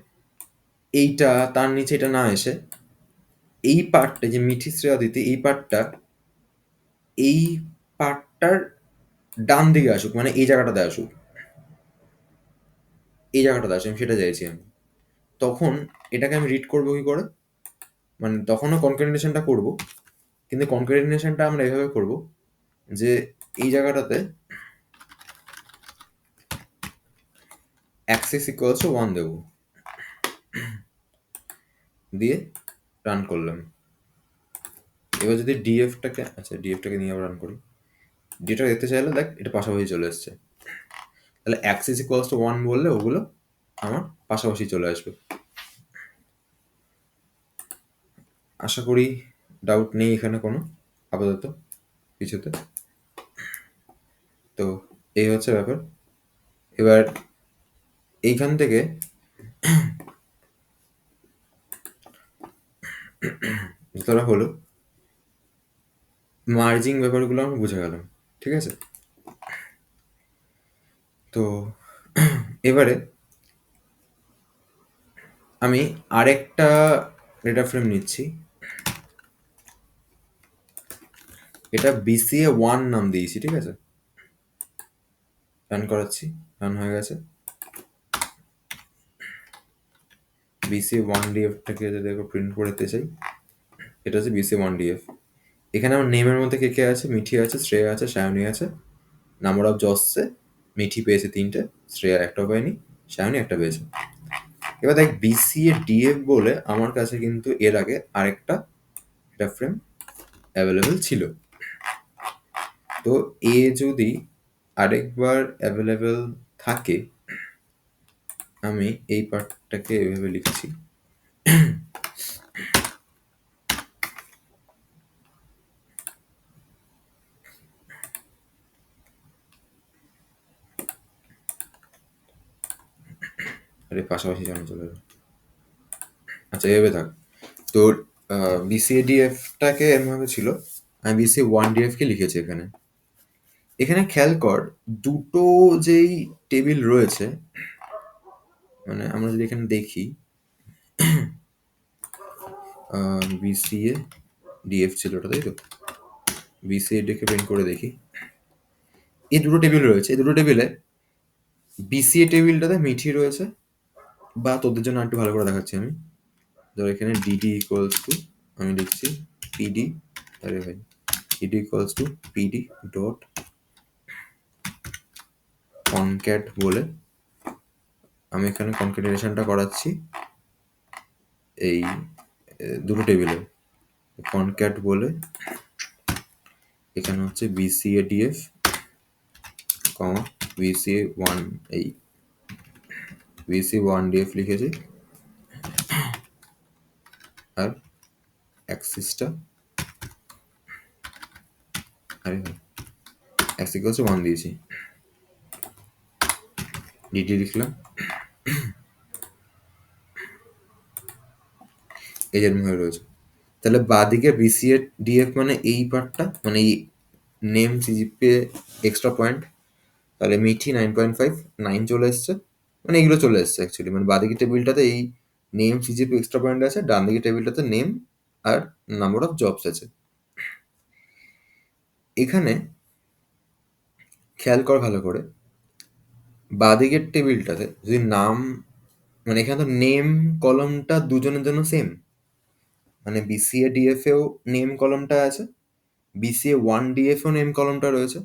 এইটা তার নিচে এটা না এসে এই পার্টটা যে মিঠি শ্রেয়া দিতে, এই পার্টটার ডান দিকে আসুক, মানে এই জায়গাটাতে আসুক, এই জায়গাটাতে আসুক, আমি সেটা চাইছি আমি। তখন এটাকে আমি রিড করবো কি করে, মানে তখনও কনক্যাটিনেশনটা করবো, কিন্তু কনক্যাটিনেশনটা আমরা এভাবে করব যে এই জায়গাটাতে অ্যাক্সিস ইকুয়ালস টু 1 দেবো, দিয়ে রান করলাম। এবার যদি ডিএফটাকে নিয়ে আবার রান করি, ডিএফটা দেখতে চাইলে দেখ এটা পাশাপাশি চলে এসছে, তাহলে অ্যাক্সিস ইকুয়ালস টু 1 বললে ওগুলো আমার পাশাপাশি চলে আসবে। আশা করি ডাউট নেই এখানে কোনো আপাতত কিছুতে। তো এই হচ্ছে ব্যাপার। এবার এইখান থেকে যতটা হলো মার্জিং ব্যাপারগুলো আমরা বুঝে গেলাম, ঠিক আছে? তো এবারে আমি আরেকটা ডেটা ফ্রেম নিচ্ছি, এটা BCA1 নাম দিয়েছি, ঠিক আছে? রান করাচ্ছি, রান হয়ে গেছে। BCA1DF-টাকে যদি একবার প্রিন্ট করতে চাই, এটা হচ্ছে BCA1DF। এখানে আমার নেমের মধ্যে কে কে আছে, মিঠি আছে, শ্রেয়া আছে, সায়নী আছে। নাম্বার অফ জসে মিঠি পেয়েছে 3টে, শ্রেয়া একটাও পায়নি, সায়নী একটা পেয়েছে। এবার দেখ BCADF বলে আমার কাছে কিন্তু এর আগে আরেকটা ডেটা ফ্রেম অ্যাভেলেবেল ছিল। তো এ যদি আরেকবার অ্যাভেলেবেল থাকে, আমি এই পার্টটাকে এভাবে লিখছি, আরে পাশাপাশি জানা চলে যাবে। আচ্ছা এভাবে থাক। তো BCADF-টাকে এমভাবে ছিল, আমি BCA1DF-কে লিখেছি এখানে। এখানে খেয়াল কর দুটো যেই টেবিল রয়েছে, মানে আমরা যদি এখানে দেখি BCADF ছিল ওটা, তাই তো? BCADF-কে প্রিন্ট করে দেখি, এই দুটো টেবিল রয়েছে, এই দুটো টেবিলে বিসিএ টেবিলটাতে মিঠি রয়েছে, বা তোদের জন্য একটু ভালো করে দেখাচ্ছি আমি। ধর এখানে ডিডি ইকুয়ালস টু, আমি লিখছি পিডি, আরে ভাই, DD equals to PD dot concat বলে আমি এখানে কনক্যাটিনেশনটা করাচ্ছি এই দুটো টেবিলে। কনক্যাট বলে এখানে হচ্ছে বিসিএ ডিএফ কমা বিসিএ ওয়ান, এই বিসি ওয়ান ডিএফ লিখেছি, আর অ্যাক্সিসটা, আরে ভাই, অ্যাক্সিস ইকুয়ালস টু ওয়ান দিয়েছি, ডিডি লিখলাম, এই যেরকম হয়ে রয়েছে। তাহলে বাঁদিকে বিসিএ ডিএফ মানে এই পার্টটা, মানে এই নেম সিজিপিএ এক্সট্রা পয়েন্ট, তাহলে মিঠি 9.5, 9 চলে এসছে, মানে এগুলো চলে এসছে অ্যাকচুয়ালি, মানে বাঁদিকে টেবিলটাতে এই নেম সিজিপি এক্সট্রা পয়েন্ট আছে, ডান দিকে টেবিলটাতে নেম আর নাম্বার অফ জবস আছে। এখানে খেয়াল কর ভালো করে, বাঁদিকের টেবিলটাতে যদি নাম, মানে এখানে তো নেম কলমটা দুজনের জন্য সেম, মানে বিসিএ ডিএফ এও নেম কলমটা আছে, বিসিএ ওয়ান ডিএফ এও নেম কলমটা রয়েছে।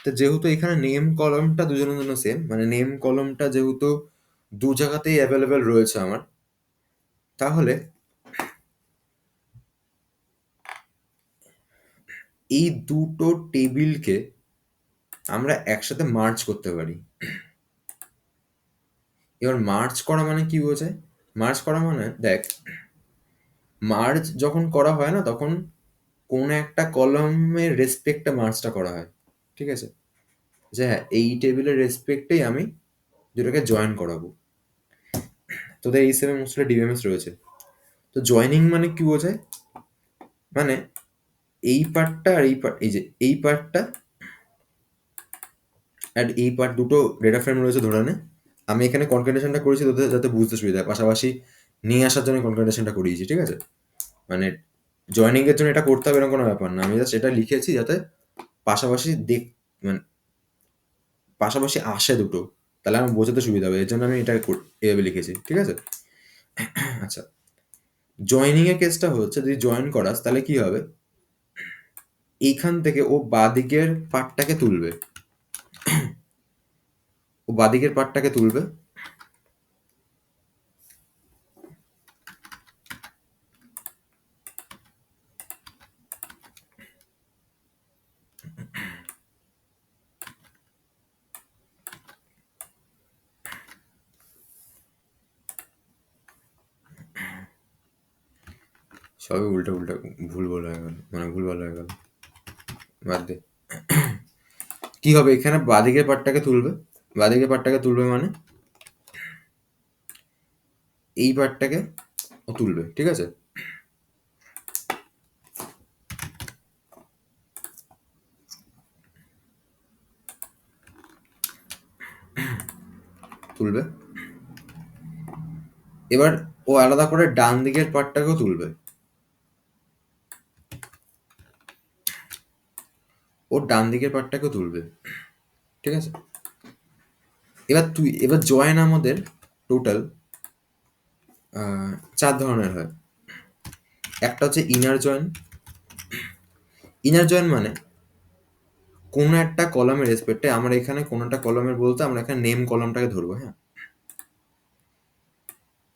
তো যেহেতু এখানে নেম কলমটা দুজনের জন্য সেম, মানে নেম কলমটা যেহেতু দু জায়গাতেই অ্যাভেলেবেল রয়েছে আমার, তাহলে এই দুটো টেবিলকে আমরা একসাথে মার্জ করতে পারি। এবার মার্জ করা মানে কি বোঝায়? মার্জ করা মানে দেখ, মার্জ যখন করা হয় না, তখন কোন একটা কলামের রেসপেক্টে মার্জটা করা হয়, ঠিক আছে? যে হ্যাঁ, এই টেবিলের রেসপেক্টেই আমি দুটোকে জয়েন করাবো। তোদের এই সেভেন মোস্টলি ডিবিএমএস রয়েছে। তো জয়েনিং মানে কি বোঝায়? মানে এই পার্টটা আর এই পার্ট, এই যে এই পার্টটা আর এই পার্ট দুটো ডেটা ফ্রেম রয়েছে ধরে নে। আমি এখানে কনকাটেনেশনটা করেছি তোদের যাতে বুঝতে সুবিধা হয়, পাশাপাশি নিয়ে আসার জন্য কনকাটেনেশনটা করিয়েছি, ঠিক আছে? মানে জয়েনিং এর জন্য এটা করতে হবে এরকম কোনো ব্যাপার না, আমি জাস্ট এটা লিখেছি যাতে পাশাপাশি মানে পাশাপাশি আসে দুটো, তাহলে আমার বোঝাতে সুবিধা হবে, এর জন্য আমি এটা এভাবে লিখেছি, ঠিক আছে? আচ্ছা, জয়েনিং এর কেসটা হচ্ছে যদি জয়েন করাস তাহলে কি হবে, এইখান থেকে ও বাঁদিকের পার্টটাকে তুলবে, ও বাঁদিকের পার্টটাকে তুলবে, সবই উল্টা উল্টা ভুল বলা হয়ে গেল, মানে ভুল বলা হয়ে গেল, বাদ দে। কি হবে, এখানে বাঁদিকের পার্টটাকে তুলবে, বাঁদিকের পার্টটাকে তুলবে মানে এই পার্টটাকে ও তুলবে, ঠিক আছে? তুলবে, এবার ও আলাদা করে ডান দিকের পার্টটাকেও তুলবে, ও ডান দিকের পার্টটাকেও তুলবে, ঠিক আছে? এবার জয়েন আমাদের টোটাল চার ধরনের হয়। একটা হচ্ছে ইনার জয়েন। ইনার জয়েন মানে কোনো একটা কলামের রেসপেক্টে, আমরা এখানে কোনো একটা কলামের বলতে আমরা এখানে নেম কলামটাকে ধরবো, হ্যাঁ?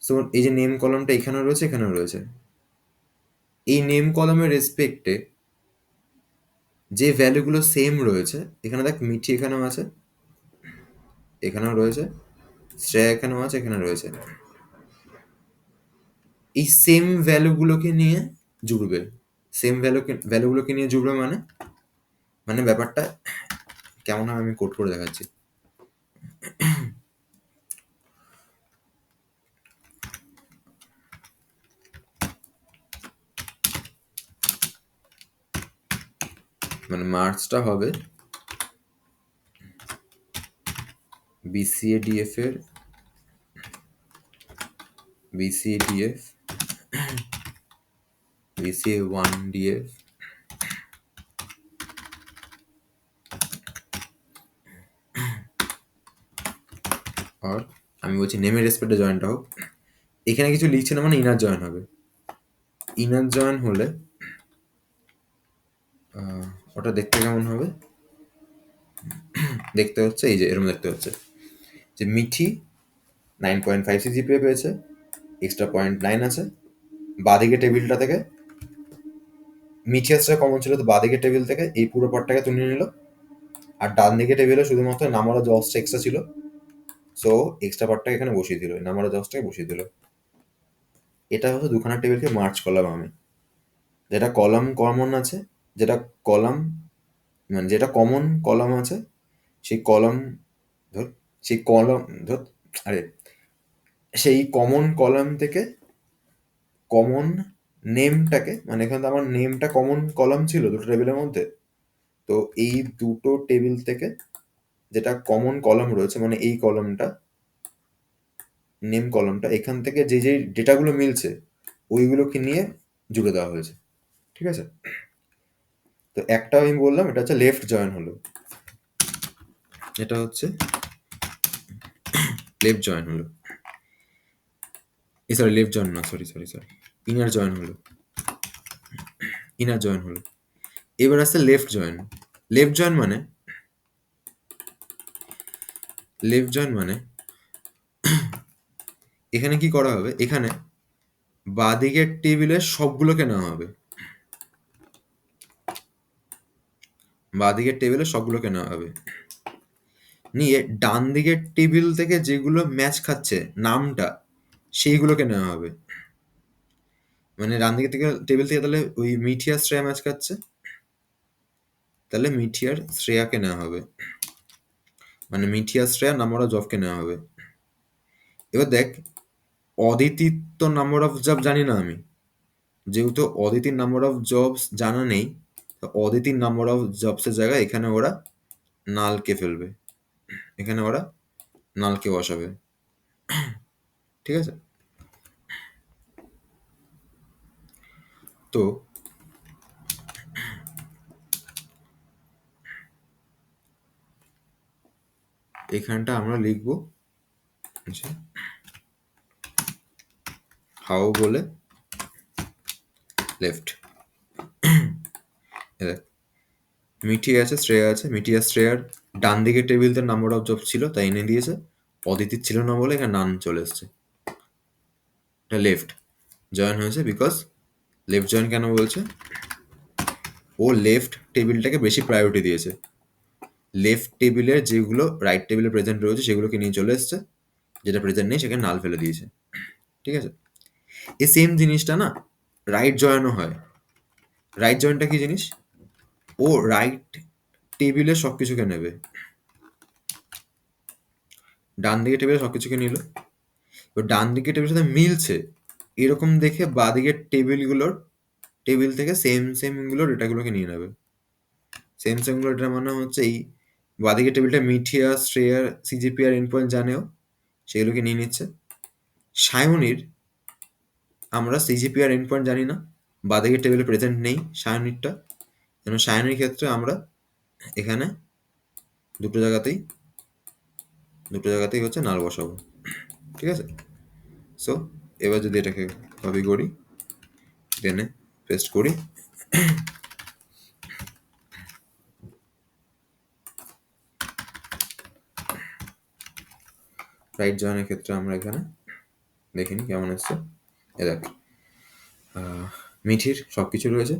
সো এই যে নেম কলামটা এখানেও রয়েছে, এখানেও রয়েছে, এই নেম কলামের রেসপেক্টে যে ভ্যালুগুলো সেম রয়েছে, এখানে দেখ মিঠি এখানেও আছে, এখানেও রয়েছে, শ্রেয়া এখানেও আছে, এখানে রয়েছে, এই সেম ভ্যালুগুলোকে নিয়ে জুড়বে, সেম ভ্যালুগুলোকে নিয়ে জুড়বে মানে, মানে ব্যাপারটা কেমন হয় আমি কোড করে দেখাচ্ছি। মানে মার্চটা হবে বিসিএডিএফ এর বিসিএডিএফ, বিসিএ ওয়ান ডিএফ, আর আমি বলছি নেমের রেসপেক্টে জয়েনটা হোক। এখানে কিছু লিখছে না মানে ইনার জয়েন হবে। ইনার জয়েন হলে ওটা দেখতে কেমন হবে? দেখতে হচ্ছে এই যে এরকম দেখতে হচ্ছে যে মিঠি 9.5 সিজিপিএ পেয়েছে, এক্সট্রা 0.9 আছে। বাঁদিকে টেবিলটা থেকে মিঠি আসটা কমন ছিল, তো বাঁদিকে টেবিল থেকে এই পুরো পার্টটাকে তুলে নিল, আর ডান দিকে টেবিলে শুধুমাত্র নাম্বার অফ জবসটা এক্সট্রা ছিল, সো এক্সট্রা পার্টটাকে এখানে বসিয়ে দিল, নাম্বার অফ জবসটাকে বসিয়ে দিল। এটা হচ্ছে দুখানা টেবিলকে মার্চ করলাম আমি। যেটা কলাম কমন আছে, যেটা কলাম মানে যেটা কমন কলাম আছে, সেই কলাম ধর সেই কলাম ধর আরে সেই কমন কলাম থেকে কমন নেমটাকে, মানে এখানে তো আমার নেমটা কমন কলাম ছিল দুটো টেবিলের মধ্যে, তো এই দুটো টেবিল থেকে যেটা কমন কলাম রয়েছে মানে এই কলামটা, নেম কলামটা, এখান থেকে যে যে ডেটাগুলো মিলছে ওইগুলোকে নিয়ে জুড়ে দেওয়া হয়েছে। ঠিক আছে? তো একটা আমি বললাম এটা হচ্ছে লেফট জয়েন হলো, এটা হচ্ছে লেফট জয়েন হলো, সরি লেফট জয়েন না, sorry sorry sorry, inner join হলো, ইনার জয়েন হলো। এবার আসছে লেফট জয়েন। লেফট জয়েন মানে লেফট জয়েন মানে এখানে কি করা হবে, এখানে বাঁদিকের টেবিলের সবগুলোকে নেওয়া হবে, বাঁদিকের টেবিলে সবগুলোকে নেওয়া হবে, নিয়ে ডান দিকের টেবিল থেকে যেগুলো ম্যাচ খাচ্ছে নামটা সেইগুলোকে নেওয়া হবে। মানে ডান দিকের থেকে টেবিল থেকে তাহলে ওই মিঠি আর শ্রেয়া ম্যাচ খাচ্ছে, তাহলে মিঠি আর শ্রেয়াকে নেওয়া হবে, মানে মিঠি আর শ্রেয়া নাম্বার অফ জবকে নেওয়া হবে। এবার দেখ, অদিতির তো নাম্বার অফ জব জানি না আমি, যেহেতু অদিতির নাম্বার অফ জবস জানা নেই, তো অদিতির নাম্বার অফ জবসের জায়গায় এখানে ওরা নালকে ফেলবে, এখানে ওরা নালকে বসাবে। ঠিক আছে? তো এখানটা আমরা লিখব হাউ বলে লেফট। মিঠি আছে, শ্রেয়া আছে, মিঠি আর শ্রেয়ার ডান দিকের টেবিলতে নাম্বার অফ জব ছিল তাই এনে দিয়েছে, অদিতির ছিল না বলে এখানে নান চলে এসছে। এটা লেফট জয়েন হয়েছে, বিকজ লেফট জয়েন কেন বলছে, ও লেফট টেবিলটাকে বেশি প্রায়োরিটি দিয়েছে, লেফট টেবিলের যেগুলো রাইট টেবিলে প্রেজেন্ট রয়েছে সেগুলোকে নিয়ে চলে এসছে, যেটা প্রেজেন্ট নেই সেখানে নাল ফেলে দিয়েছে। ঠিক আছে? এই সেম জিনিসটা না রাইট জয়েনও হয়। রাইট জয়েনটা কি জিনিস, ও রাইট টেবিলে সব কিছুকে নেবে, ডান দিকে টেবিলে সব কিছুকে নিল, এবার ডান দিকের টেবিলের সাথে মিলছে এরকম দেখে বাঁ দিকের টেবিল থেকে সেম সেম গুলো ডেটাগুলোকে নিয়ে নেবে। সেম সেম গুলো ডেটা মানে হচ্ছে এই বাঁদিকের টেবিলটা মিঠিয়া শ্রেয়ার সিজিপি আর এন্ড পয়েন্ট জানেও, সেগুলোকে নিয়ে নিচ্ছে। সায়নীর আমরা সিজিপি আর এন্ড পয়েন্ট জানি না, বাঁদিকের টেবিলে প্রেজেন্ট নেই সায়নীরটা, যেন সায়নীর ক্ষেত্রে আমরা এখানে দুটো জায়গাতেই হচ্ছে নাল বসাবো। ঠিক আছে? সো এবার যদি এটাকে কপি করি, টেনে পেস্ট করি, রাইট জয়েনের ক্ষেত্রে আমরা এখানে দেখিনি কেমন এসছে। এ দেখ, মিঠির সব কিছু রয়েছে,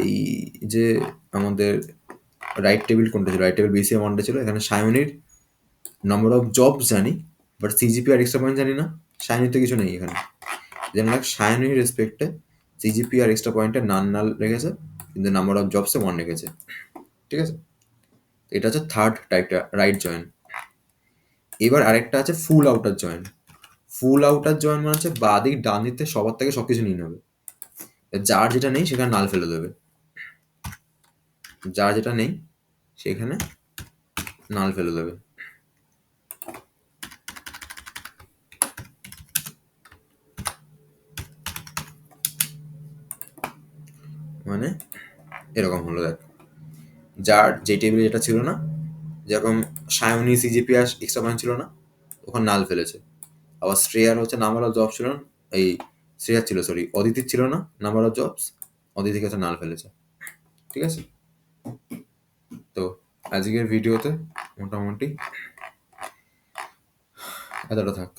এই যে আমাদের রাইট টেবিল কোনটা ছিল, রাইট টেবিল বিসি ওয়ানটা ছিল, এখানে সায়নীর নম্বর অফ জব জানি, বাট সিজিপি আর এক্সট্রা পয়েন্ট জানি না, সায়নীর তো কিছু নেই এখানে, যেন সায়নীর রেসপেক্টে সিজিপি আর এক্সট্রা পয়েন্টে নাল রেখেছে, কিন্তু নাম্বার অফ জবসে 1 রেখেছে। ঠিক আছে? এটা হচ্ছে থার্ড টাইপটা রাইট জয়েন। এবার আরেকটা আছে ফুল আউটার জয়েন। ফুল আউটার জয়েন মানে হচ্ছে বাঁ দিক ডান দিক থেকে সবার থেকে সবকিছু নিয়ে নেবে, যার যেটা নেই সেখানে নাল ফেলে দেবে, যার যেটা নেই সেখানে নাল ফেলে দেবে। মানে এরকম হলো, দেখ যার যে টেবিলে যেটা ছিল না, যেরকম সায়নী সিজিপি আর এক্সট্রা পয়েন্ট ছিল না, ওখানে নাল ফেলেছে। আবার শ্রেয়ার হচ্ছে নাম্বার অফ জব ছিল না, এই শ্রেয়ার ছিল, সরি অদিতির ছিল না নাম্বার অফ জবস, অদিতিকে হচ্ছে নাল ফেলেছে। ঠিক আছে, তো আজকের ভিডিওতে মোটামুটি এতটা থাক।